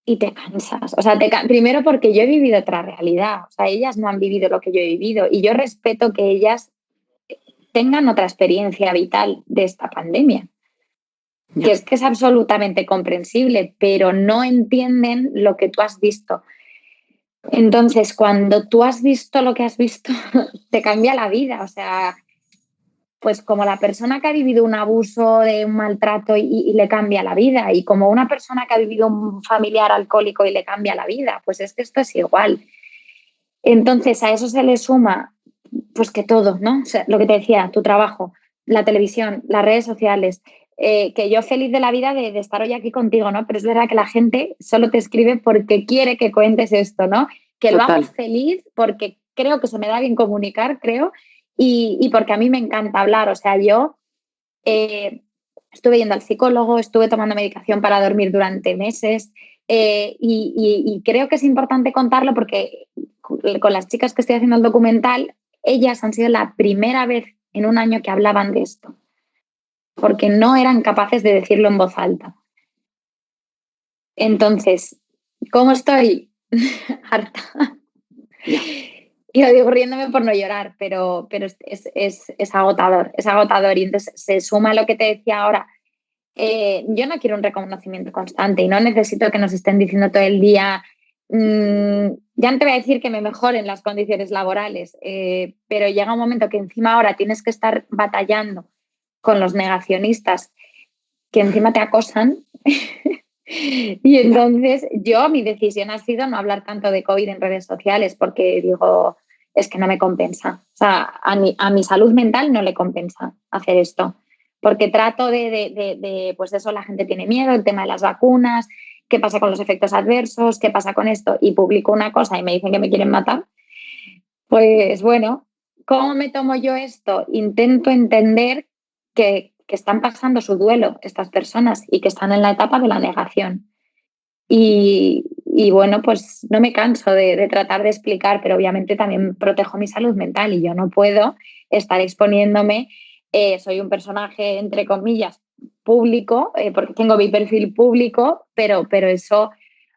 y te cansas. O sea, primero porque yo he vivido otra realidad, o sea, ellas no han vivido lo que yo he vivido y yo respeto que ellas tengan otra experiencia vital de esta pandemia, Ya. que es absolutamente comprensible, pero no entienden lo que tú has visto. Entonces, cuando tú has visto lo que has visto, te cambia la vida. O sea, pues como la persona que ha vivido un abuso, de un maltrato y le cambia la vida, y como una persona que ha vivido un familiar alcohólico y le cambia la vida, pues es que esto es igual. Entonces, a eso se le suma, pues que todo, ¿no? O sea, lo que te decía, tu trabajo, la televisión, las redes sociales, que yo feliz de la vida de estar hoy aquí contigo, ¿no? Pero es verdad que la gente solo te escribe porque quiere que cuentes esto, ¿no? Que lo hago Total. feliz porque creo que se me da bien comunicar, creo, y porque a mí me encanta hablar. O sea, yo estuve yendo al psicólogo, estuve tomando medicación para dormir durante meses, y creo que es importante contarlo porque con las chicas que estoy haciendo el documental, ellas han sido la primera vez en un año que hablaban de esto, porque no eran capaces de decirlo en voz alta. Entonces, ¿cómo estoy? Harta. Ya. Y lo digo riéndome por no llorar, pero es agotador, es agotador. Y entonces se suma lo que te decía ahora. Yo no quiero un reconocimiento constante y no necesito que nos estén diciendo todo el día, ya no te voy a decir que me mejoren las condiciones laborales, pero llega un momento que encima ahora tienes que estar batallando con los negacionistas que encima te acosan. Y Ya. entonces mi decisión ha sido no hablar tanto de COVID en redes sociales porque digo, es que no me compensa. O sea, a mi salud mental no le compensa hacer esto. Porque trato pues eso, la gente tiene miedo, el tema de las vacunas, qué pasa con los efectos adversos, qué pasa con esto, y publico una cosa y me dicen que me quieren matar. Pues bueno, ¿cómo me tomo yo esto? Intento entender que están pasando su duelo estas personas y que están en la etapa de la negación. Y bueno, pues no me canso de tratar de explicar, pero obviamente también protejo mi salud mental y yo no puedo estar exponiéndome. Soy un personaje, entre comillas, público, porque tengo mi perfil público, pero eso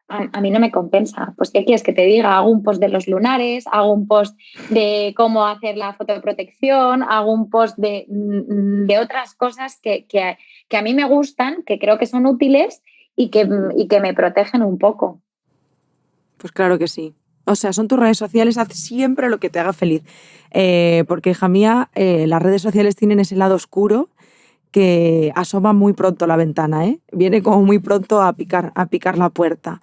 a mí no me compensa. Pues, ¿qué quieres que te diga? Hago un post de los lunares, hago un post de cómo hacer la fotoprotección, hago un post de otras cosas que a mí me gustan, que creo que son útiles y que me protegen un poco. Pues claro que sí. O sea, son tus redes sociales, haz siempre lo que te haga feliz. Porque, hija mía, las redes sociales tienen ese lado oscuro que asoma muy pronto la ventana, ¿eh? Viene como muy pronto a picar la puerta.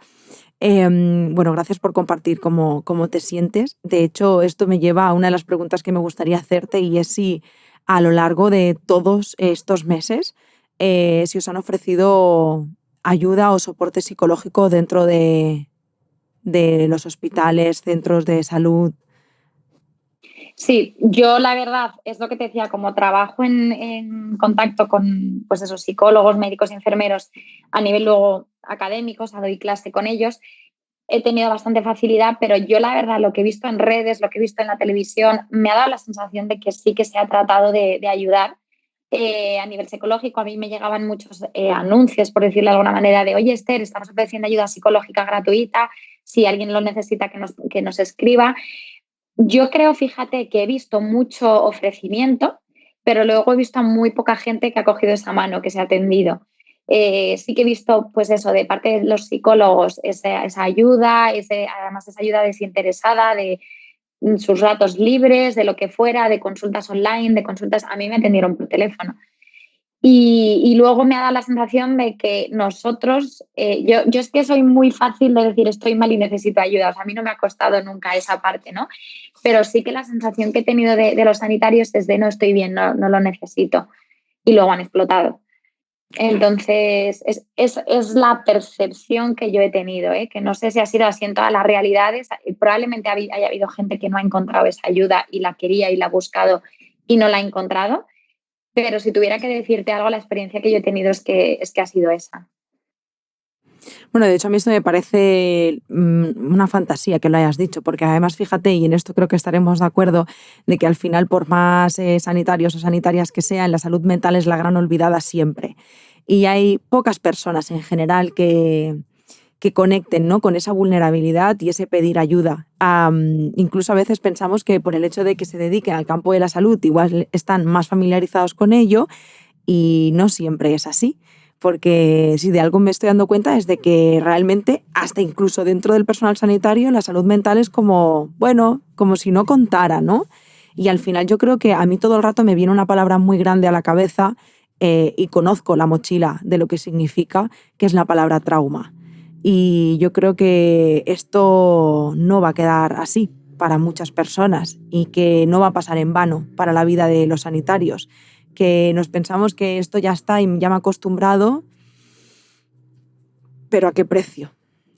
Bueno, gracias por compartir cómo te sientes. De hecho, esto me lleva a una de las preguntas que me gustaría hacerte y es si a lo largo de todos estos meses, si os han ofrecido ayuda o soporte psicológico dentro de los hospitales, centros de salud. Sí, yo la verdad es lo que te decía, como trabajo en contacto con pues esos psicólogos, médicos y enfermeros a nivel luego académico, o sea, doy clase con ellos, he tenido bastante facilidad, pero yo la verdad lo que he visto en redes, lo que he visto en la televisión, me ha dado la sensación de que sí que se ha tratado de ayudar. A nivel psicológico, a mí me llegaban muchos anuncios, por decirlo de alguna manera, de oye Esther, estamos ofreciendo ayuda psicológica gratuita, si alguien lo necesita que nos escriba. Yo creo, fíjate, que he visto mucho ofrecimiento, pero luego he visto a muy poca gente que ha cogido esa mano, que se ha atendido. Sí que he visto, pues eso, de parte de los psicólogos, esa ayuda, además esa ayuda desinteresada, sus ratos libres, de lo que fuera, de consultas online, de consultas, a mí me atendieron por teléfono. Y luego me ha dado la sensación de que nosotros, yo es que soy muy fácil de decir estoy mal y necesito ayuda, o sea, a mí no me ha costado nunca esa parte, ¿no? Pero sí que la sensación que he tenido de los sanitarios es de no estoy bien, no lo necesito. Y luego han explotado. Entonces, es la percepción que yo he tenido, ¿eh? Que no sé si ha sido así en todas las realidades. Probablemente haya habido gente que no ha encontrado esa ayuda y la quería y la ha buscado y no la ha encontrado. Pero si tuviera que decirte algo, la experiencia que yo he tenido es que ha sido esa. Bueno, de hecho a mí esto me parece una fantasía que lo hayas dicho, porque además fíjate, y en esto creo que estaremos de acuerdo, de que al final por más sanitarios o sanitarias que sean, la salud mental es la gran olvidada siempre. Y hay pocas personas en general que conecten, ¿no?, con esa vulnerabilidad y ese pedir ayuda. Incluso a veces pensamos que por el hecho de que se dediquen al campo de la salud igual están más familiarizados con ello y no siempre es así. Porque si de algo me estoy dando cuenta es de que realmente hasta incluso dentro del personal sanitario la salud mental es como, bueno, como si no contara, ¿no? Y al final yo creo que a mí todo el rato me viene una palabra muy grande a la cabeza y conozco la mochila de lo que significa, que es la palabra trauma. Y yo creo que esto no va a quedar así para muchas personas y que no va a pasar en vano para la vida de los sanitarios, que nos pensamos que esto ya está y ya me he acostumbrado, pero ¿a qué precio?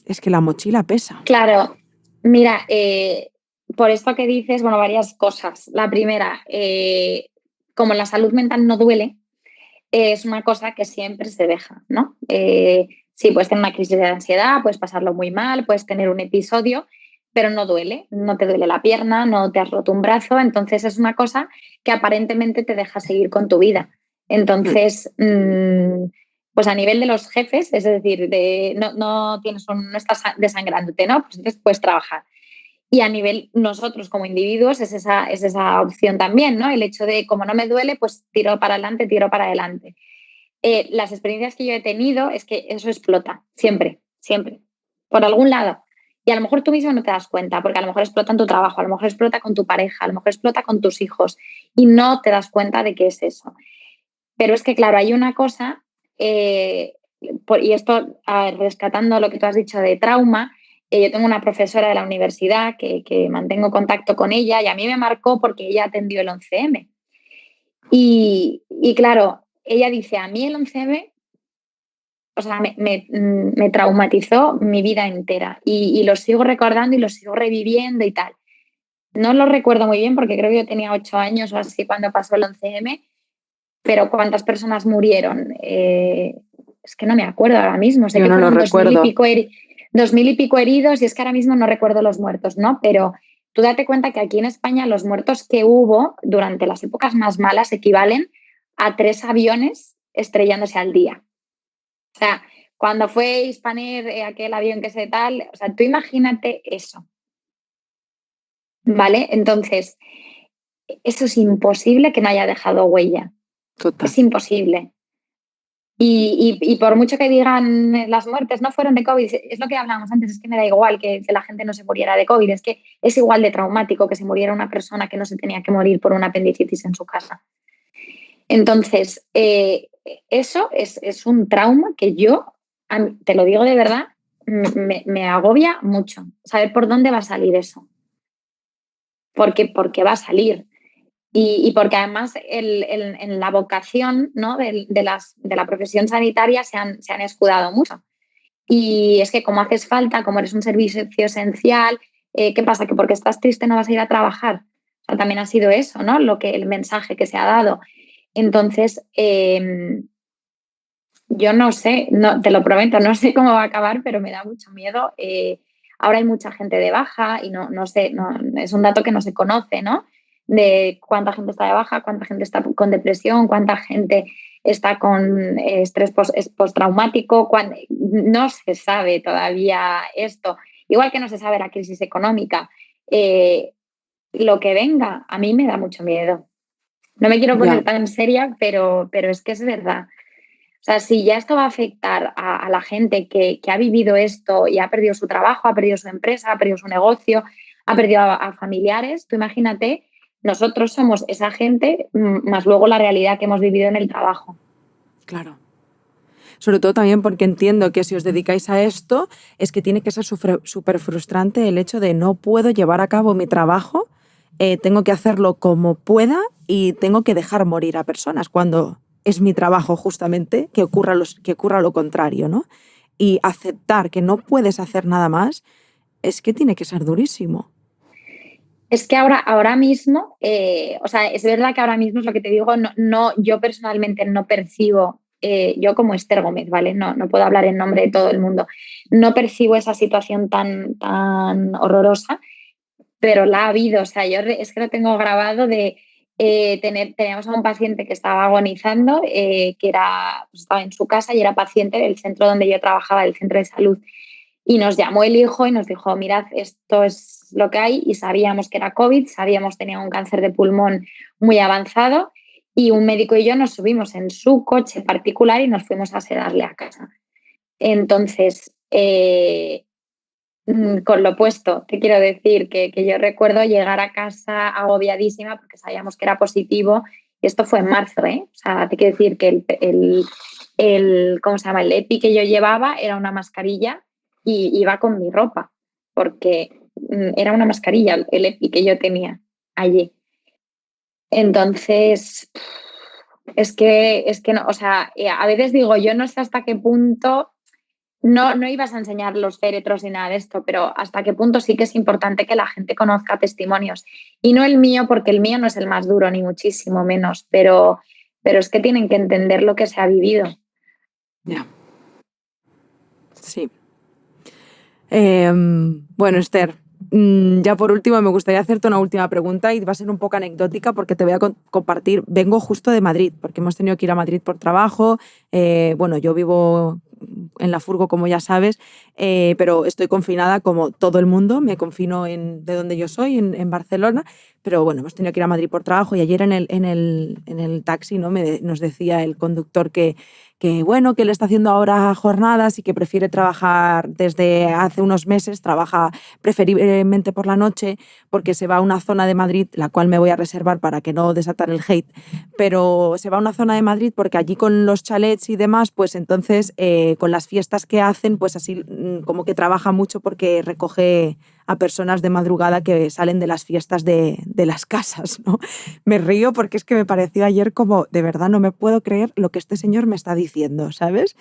Es que la mochila pesa. Claro, mira, por esto que dices, bueno, varias cosas. La primera, como la salud mental no duele, es una cosa que siempre se deja, ¿no? Sí, puedes tener una crisis de ansiedad, puedes pasarlo muy mal, puedes tener un episodio, pero no duele, no te duele la pierna, no te has roto un brazo, entonces es una cosa que aparentemente te deja seguir con tu vida. Entonces, pues a nivel de los jefes, es decir, no estás desangrándote, ¿no? Pues entonces puedes trabajar. Y a nivel nosotros como individuos es esa opción también, ¿no? El hecho de como no me duele, pues tiro para adelante, tiro para adelante. Las experiencias que yo he tenido es que eso explota, siempre, siempre, por algún lado. Y a lo mejor tú mismo no te das cuenta, porque a lo mejor explota en tu trabajo, a lo mejor explota con tu pareja, a lo mejor explota con tus hijos y no te das cuenta de qué es eso. Pero es que, claro, hay una cosa, y esto, a ver, rescatando lo que tú has dicho de trauma, yo tengo una profesora de la universidad que mantengo contacto con ella y a mí me marcó porque ella atendió el 11M. Y claro, ella dice, a mí el 11M, o sea, me traumatizó mi vida entera y lo sigo recordando y lo sigo reviviendo y tal. No lo recuerdo muy bien porque creo que yo tenía 8 años o así cuando pasó el 11M, pero ¿cuántas personas murieron? Es que no me acuerdo ahora mismo. Sé Yo que no lo fueron 2000 y recuerdo. pico, 2000 y pico heridos y es que ahora mismo no recuerdo los muertos, ¿no? Pero tú date cuenta que aquí en España los muertos que hubo durante las épocas más malas equivalen a 3 aviones estrellándose al día. O sea, cuando fue Hispaner, aquel avión que se tal, o sea, tú imagínate eso, ¿vale? Entonces, eso es imposible que no haya dejado huella. Total. Es imposible. Y por mucho que digan las muertes no fueron de COVID, es lo que hablábamos antes, es que me da igual que la gente no se muriera de COVID, es que es igual de traumático que se muriera una persona que no se tenía que morir por una apendicitis en su casa. Entonces, eso es un trauma que yo, te lo digo de verdad, me agobia mucho saber por dónde va a salir eso. Porque va a salir. Y porque además en la vocación, ¿no?, de la profesión sanitaria se han escudado mucho. Y es que como haces falta, como eres un servicio esencial, ¿qué pasa? ¿Que porque estás triste no vas a ir a trabajar? O sea, también ha sido eso, ¿no? El mensaje que se ha dado. Entonces, yo no sé, no, te lo prometo, no sé cómo va a acabar, pero me da mucho miedo. Ahora hay mucha gente de baja y no sé, es un dato que no se conoce, ¿no? De cuánta gente está de baja, cuánta gente está con depresión, cuánta gente está con estrés postraumático, no se sabe todavía esto. Igual que no se sabe la crisis económica. Lo que venga, a mí me da mucho miedo. No me quiero Ya. poner tan seria, pero es que es verdad. O sea, si ya esto va a afectar la gente que ha vivido esto y ha perdido su trabajo, ha perdido su empresa, ha perdido su negocio, ha perdido a familiares. Tú imagínate, nosotros somos esa gente, más luego la realidad que hemos vivido en el trabajo. Claro. Sobre todo también porque entiendo que si os dedicáis a esto es que tiene que ser súper frustrante el hecho de no puedo llevar a cabo mi trabajo, tengo que hacerlo como pueda y tengo que dejar morir a personas cuando es mi trabajo justamente que ocurra lo contrario, ¿no? Y aceptar que no puedes hacer nada más es que tiene que ser durísimo. Es que ahora mismo, o sea, es verdad que ahora mismo es lo que te digo, yo personalmente no percibo, yo como Esther Gómez, ¿vale? No puedo hablar en nombre de todo el mundo, no percibo esa situación tan horrorosa, pero la ha habido, o sea, yo es que lo tengo grabado de teníamos a un paciente que estaba agonizando, pues estaba en su casa y era paciente del centro donde yo trabajaba, del centro de salud. Y nos llamó el hijo y nos dijo, mirad, esto es lo que hay, y sabíamos que era COVID, sabíamos que tenía un cáncer de pulmón muy avanzado, y un médico y yo nos subimos en su coche particular y nos fuimos a sedarle a casa. Entonces, con lo puesto, te quiero decir que yo recuerdo llegar a casa agobiadísima porque sabíamos que era positivo, y esto fue en marzo, ¿eh? O sea, te quiero decir que ¿cómo se llama? El EPI que yo llevaba era una mascarilla y iba con mi ropa, porque era una mascarilla el EPI que yo tenía allí. Entonces, es que no, o sea, a veces digo, yo no sé hasta qué punto, no ibas a enseñar los féretros ni nada de esto, pero hasta qué punto sí que es importante que la gente conozca testimonios. Y no el mío, porque el mío no es el más duro, ni muchísimo menos, pero es que tienen que entender lo que se ha vivido. Ya. Sí. Bueno, Esther, ya por último me gustaría hacerte una última pregunta y va a ser un poco anecdótica porque te voy a compartir. Vengo justo de Madrid porque hemos tenido que ir a Madrid por trabajo. Bueno, yo vivo en la Furgo, como ya sabes, pero estoy confinada como todo el mundo. Me confino de donde yo soy, en Barcelona, pero bueno, hemos tenido que ir a Madrid por trabajo y ayer en el taxi, ¿no? Nos decía el conductor que bueno, que él está haciendo ahora jornadas y que prefiere trabajar desde hace unos meses, trabaja preferiblemente por la noche porque se va a una zona de Madrid, la cual me voy a reservar para que no desatar el hate, pero se va a una zona de Madrid porque allí con los chalets y demás, pues entonces con las fiestas que hacen, pues así como que trabaja mucho porque recoge a personas de madrugada que salen de las fiestas de las casas, ¿no? Me río porque es que me pareció ayer como, de verdad, no me puedo creer lo que este señor me está diciendo, ¿sabes?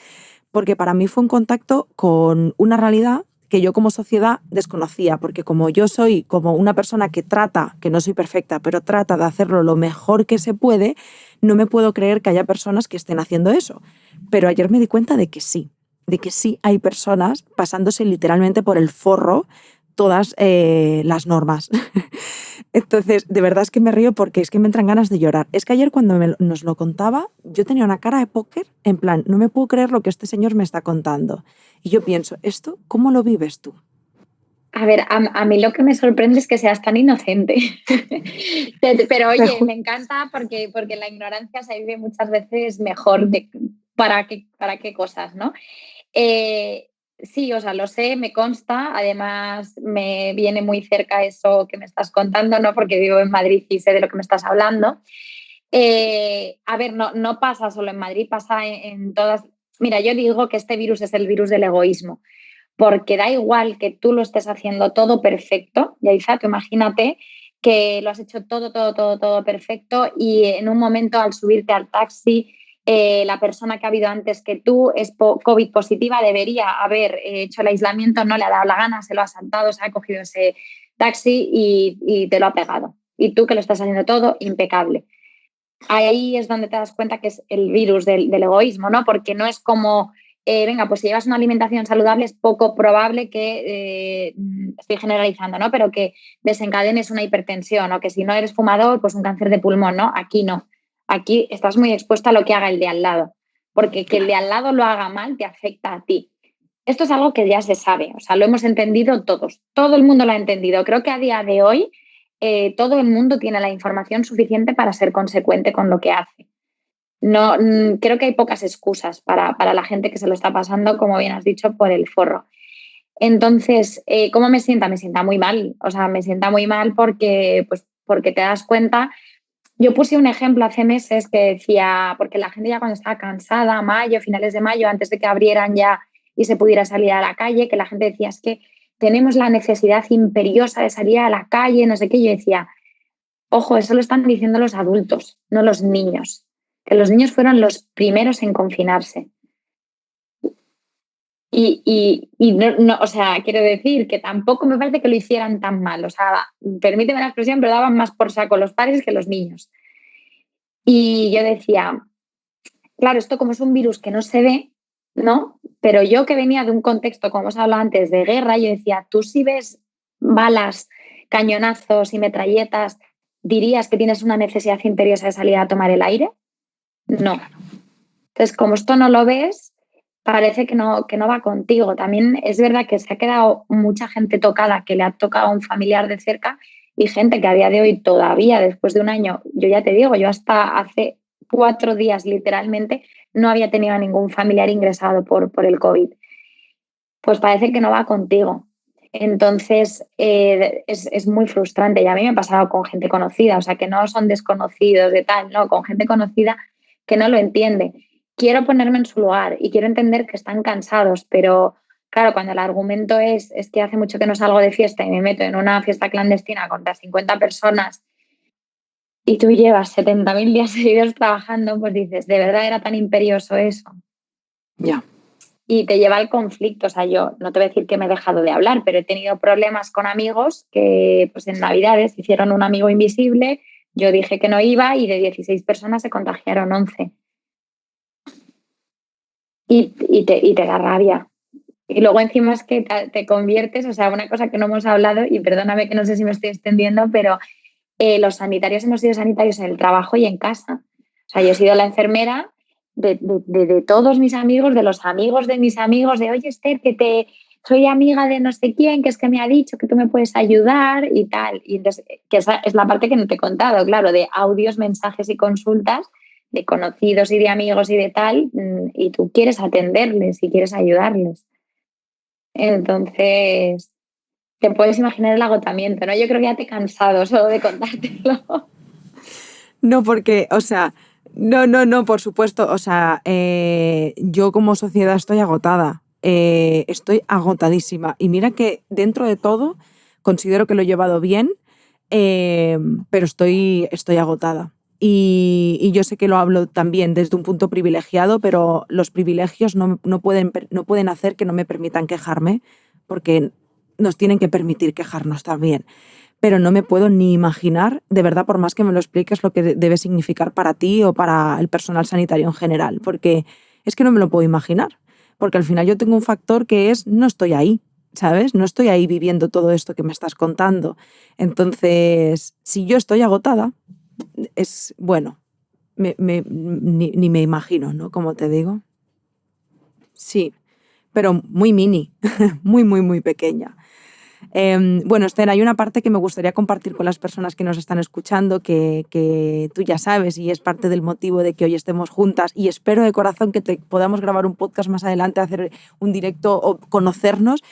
Porque para mí fue un contacto con una realidad que yo como sociedad desconocía, porque como yo soy como una persona que trata, que no soy perfecta, pero trata de hacerlo lo mejor que se puede, no me puedo creer que haya personas que estén haciendo eso. Pero ayer me di cuenta de que sí hay personas pasándose literalmente por el forro todas las normas. Entonces, de verdad es que me río porque es que me entran ganas de llorar. Es que ayer cuando nos lo contaba, yo tenía una cara de póker, en plan, no me puedo creer lo que este señor me está contando. Y yo pienso, ¿esto cómo lo vives tú? A ver, a mí lo que me sorprende es que seas tan inocente. Pero oye, me encanta porque la ignorancia se vive muchas veces mejor para qué cosas, ¿no? Sí, o sea, lo sé, me consta, además me viene muy cerca eso que me estás contando, ¿no? Porque vivo en Madrid y sé de lo que me estás hablando. A ver, no pasa solo en Madrid, pasa en todas. Mira, yo digo que este virus es el virus del egoísmo, porque da igual que tú lo estés haciendo todo perfecto, Yaiza, tú imagínate que lo has hecho todo perfecto, y en un momento al subirte al taxi, la persona que ha habido antes que tú es COVID positiva, debería haber hecho el aislamiento, no le ha dado la gana, se lo ha saltado, se ha cogido ese taxi y te lo ha pegado. Y tú que lo estás haciendo todo impecable. Ahí es donde te das cuenta que es el virus del egoísmo, ¿no? Porque no es como, venga, pues si llevas una alimentación saludable es poco probable que, estoy generalizando, ¿no? Pero que desencadenes una hipertensión, o que si no eres fumador, pues un cáncer de pulmón, ¿no? Aquí no. Aquí estás muy expuesta a lo que haga el de al lado, porque que el de al lado lo haga mal te afecta a ti. Esto es algo que ya se sabe, o sea, lo hemos entendido todos, todo el mundo lo ha entendido. Creo que a día de hoy todo el mundo tiene la información suficiente para ser consecuente con lo que hace. No, creo que hay pocas excusas para la gente que se lo está pasando, como bien has dicho, por el forro. Entonces, ¿cómo me sienta? Me sienta muy mal. O sea, me sienta muy mal porque te das cuenta. Yo puse un ejemplo hace meses que decía, porque la gente ya cuando estaba cansada, mayo, finales de mayo, antes de que abrieran ya y se pudiera salir a la calle, que la gente decía, es que tenemos la necesidad imperiosa de salir a la calle, no sé qué. Yo decía, ojo, eso lo están diciendo los adultos, no los niños, que los niños fueron los primeros en confinarse. Y no, o sea, quiero decir que tampoco me parece que lo hicieran tan mal. O sea, permíteme la expresión, pero daban más por saco los padres que los niños. Y yo decía, claro, esto como es un virus que no se ve, ¿no? Pero yo que venía de un contexto, como os hablado antes, de guerra, yo decía, tú si ves balas, cañonazos y metralletas, ¿dirías que tienes una necesidad imperiosa de salir a tomar el aire? No. Entonces, como esto no lo ves, parece que no va contigo. También es verdad que se ha quedado mucha gente tocada, que le ha tocado a un familiar de cerca y gente que a día de hoy todavía, después de un año, yo ya te digo, yo hasta hace 4 días literalmente no había tenido a ningún familiar ingresado por el COVID. Pues parece que no va contigo. Entonces, es muy frustrante y a mí me ha pasado con gente conocida, o sea, que no son desconocidos de tal, no, con gente conocida que no lo entiende. Quiero ponerme en su lugar y quiero entender que están cansados, pero claro, cuando el argumento es que hace mucho que no salgo de fiesta y me meto en una fiesta clandestina contra 50 personas y tú llevas 70.000 días seguidos trabajando, pues dices, ¿de verdad era tan imperioso eso? Ya. Y te lleva al conflicto. O sea, yo no te voy a decir que me he dejado de hablar, pero he tenido problemas con amigos que pues en Navidades hicieron un amigo invisible, yo dije que no iba y de 16 personas se contagiaron 11. Y te da rabia. Y luego encima es que te conviertes, o sea, una cosa que no hemos hablado, y perdóname que no sé si me estoy extendiendo, pero los sanitarios hemos sido sanitarios en el trabajo y en casa. O sea, yo he sido la enfermera de todos mis amigos, de los amigos de mis amigos, de oye, Esther, soy amiga de no sé quién, que es que me ha dicho que tú me puedes ayudar y tal. Y entonces, que esa es la parte que no te he contado, claro, de audios, mensajes y consultas de conocidos y de amigos y de tal, y tú quieres atenderles y quieres ayudarles. Entonces, te puedes imaginar el agotamiento, ¿no? Yo creo que ya te he cansado solo de contártelo. No, porque, o sea, no, por supuesto, o sea, yo como sociedad estoy agotada, estoy agotadísima. Y mira que dentro de todo considero que lo he llevado bien, pero estoy agotada. Y yo sé que lo hablo también desde un punto privilegiado, pero los privilegios no pueden hacer que no me permitan quejarme, porque nos tienen que permitir quejarnos también, pero no me puedo ni imaginar, de verdad, por más que me lo expliques, lo que debe significar para ti o para el personal sanitario en general, porque es que no me lo puedo imaginar, porque al final yo tengo un factor que es no estoy ahí, ¿sabes? No estoy ahí viviendo todo esto que me estás contando. Entonces, si yo estoy agotada, es, bueno, ni me imagino, ¿no? Como te digo. Sí, pero muy mini, muy pequeña. Bueno, Esther, hay una parte que me gustaría compartir con las personas que nos están escuchando, que tú ya sabes y es parte del motivo de que hoy estemos juntas, y espero de corazón que podamos grabar un podcast más adelante, hacer un directo o conocernos,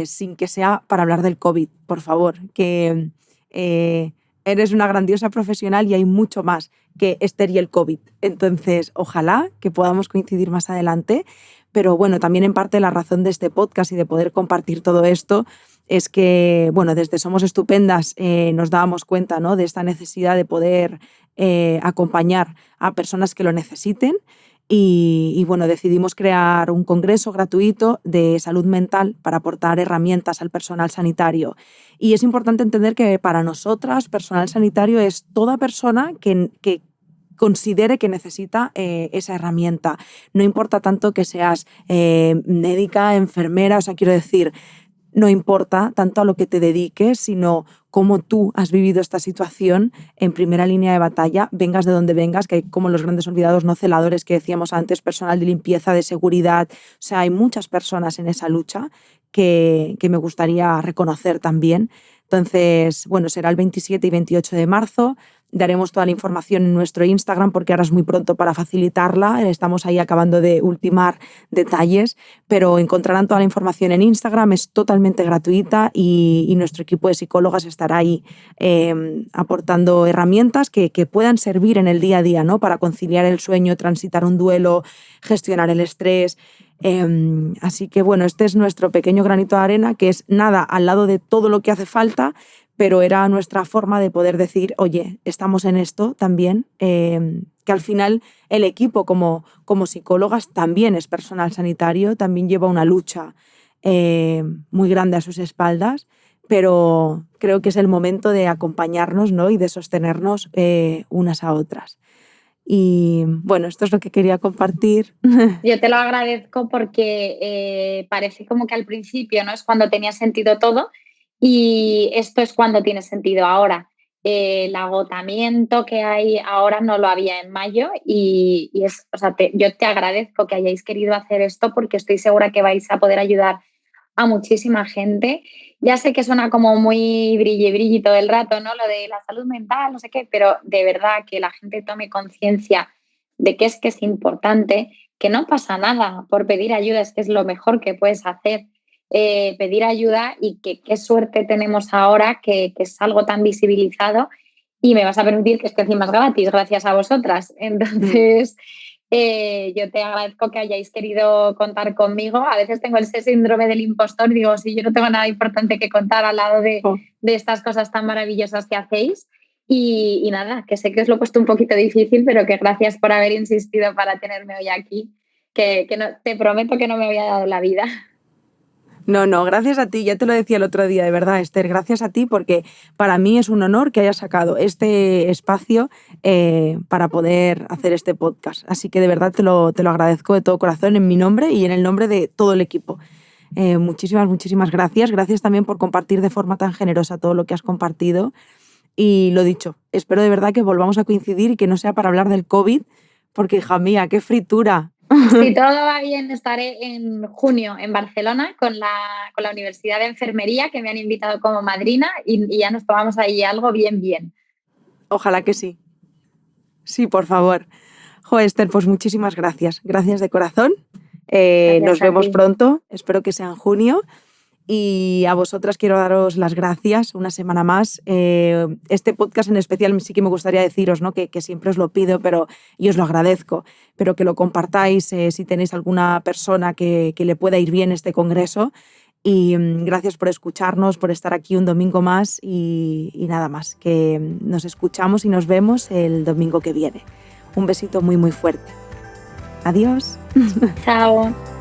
sin que sea para hablar del COVID, por favor, que eres una grandiosa profesional y hay mucho más que Esther y el COVID. Entonces, ojalá que podamos coincidir más adelante, pero bueno, también en parte la razón de este podcast y de poder compartir todo esto es que, bueno, desde Somos Estupendas nos dábamos cuenta, ¿no?, de esta necesidad de poder acompañar a personas que lo necesiten y, bueno, decidimos crear un congreso gratuito de salud mental para aportar herramientas al personal sanitario. Y es importante entender que para nosotras, personal sanitario es toda persona que considere que necesita esa herramienta. No importa tanto que seas médica, enfermera, o sea, quiero decir, no importa tanto a lo que te dediques, sino cómo tú has vivido esta situación en primera línea de batalla, vengas de donde vengas, que hay como los grandes olvidados no celadores que decíamos antes, personal de limpieza, de seguridad. O sea, hay muchas personas en esa lucha que me gustaría reconocer también. Entonces, bueno, será el 27 y 28 de marzo Daremos toda la información en nuestro Instagram porque ahora es muy pronto para facilitarla. Estamos ahí acabando de ultimar detalles, pero encontrarán toda la información en Instagram. Es totalmente gratuita y nuestro equipo de psicólogas estará ahí aportando herramientas que puedan servir en el día a día, ¿no? Para conciliar el sueño, transitar un duelo, gestionar el estrés. Así que bueno, este es nuestro pequeño granito de arena, que es nada al lado de todo lo que hace falta, pero era nuestra forma de poder decir, oye, estamos en esto también, que al final el equipo como psicólogas también es personal sanitario, también lleva una lucha muy grande a sus espaldas, pero creo que es el momento de acompañarnos, ¿no? Y de sostenernos unas a otras. Y bueno, esto es lo que quería compartir. Yo te lo agradezco porque parece como que al principio, ¿no? Es cuando tenía sentido todo y esto es cuando tiene sentido ahora. El agotamiento que hay ahora no lo había en mayo y es, o sea, yo te agradezco que hayáis querido hacer esto porque estoy segura que vais a poder ayudar a muchísima gente. Ya sé que suena como muy brilli todo el rato, ¿no? Lo de la salud mental, no sé qué, pero de verdad que la gente tome conciencia de que es importante, que no pasa nada por pedir ayuda, es que es lo mejor que puedes hacer, pedir ayuda y que qué suerte tenemos ahora que es algo tan visibilizado y me vas a permitir que esté encima gratis gracias a vosotras. Entonces, yo te agradezco que hayáis querido contar conmigo. A veces tengo ese síndrome del impostor, digo, si yo no tengo nada importante que contar al lado de estas cosas tan maravillosas que hacéis. Y nada, que sé que os lo he puesto un poquito difícil, pero que gracias por haber insistido para tenerme hoy aquí, que no, te prometo que no me había dado la vida. No, gracias a ti, ya te lo decía el otro día, de verdad, Esther, gracias a ti porque para mí es un honor que hayas sacado este espacio para poder hacer este podcast. Así que de verdad te lo agradezco de todo corazón en mi nombre y en el nombre de todo el equipo. Muchísimas gracias. Gracias también por compartir de forma tan generosa todo lo que has compartido. Y lo dicho, espero de verdad que volvamos a coincidir y que no sea para hablar del COVID, porque hija mía, qué fritura. Si todo va bien, estaré en junio en Barcelona con la Universidad de Enfermería, que me han invitado como madrina y ya nos tomamos ahí algo bien. Ojalá que sí. Sí, por favor. Esther, pues muchísimas gracias. Gracias de corazón. Nos vemos pronto, espero que sea en junio. Y a vosotras quiero daros las gracias una semana más. Este podcast en especial sí que me gustaría deciros, ¿no? que siempre os lo pido y os lo agradezco, pero que lo compartáis si tenéis alguna persona que le pueda ir bien este congreso. Y gracias por escucharnos, por estar aquí un domingo más y nada más, que nos escuchamos y nos vemos el domingo que viene. Un besito muy fuerte. Adiós. Chao.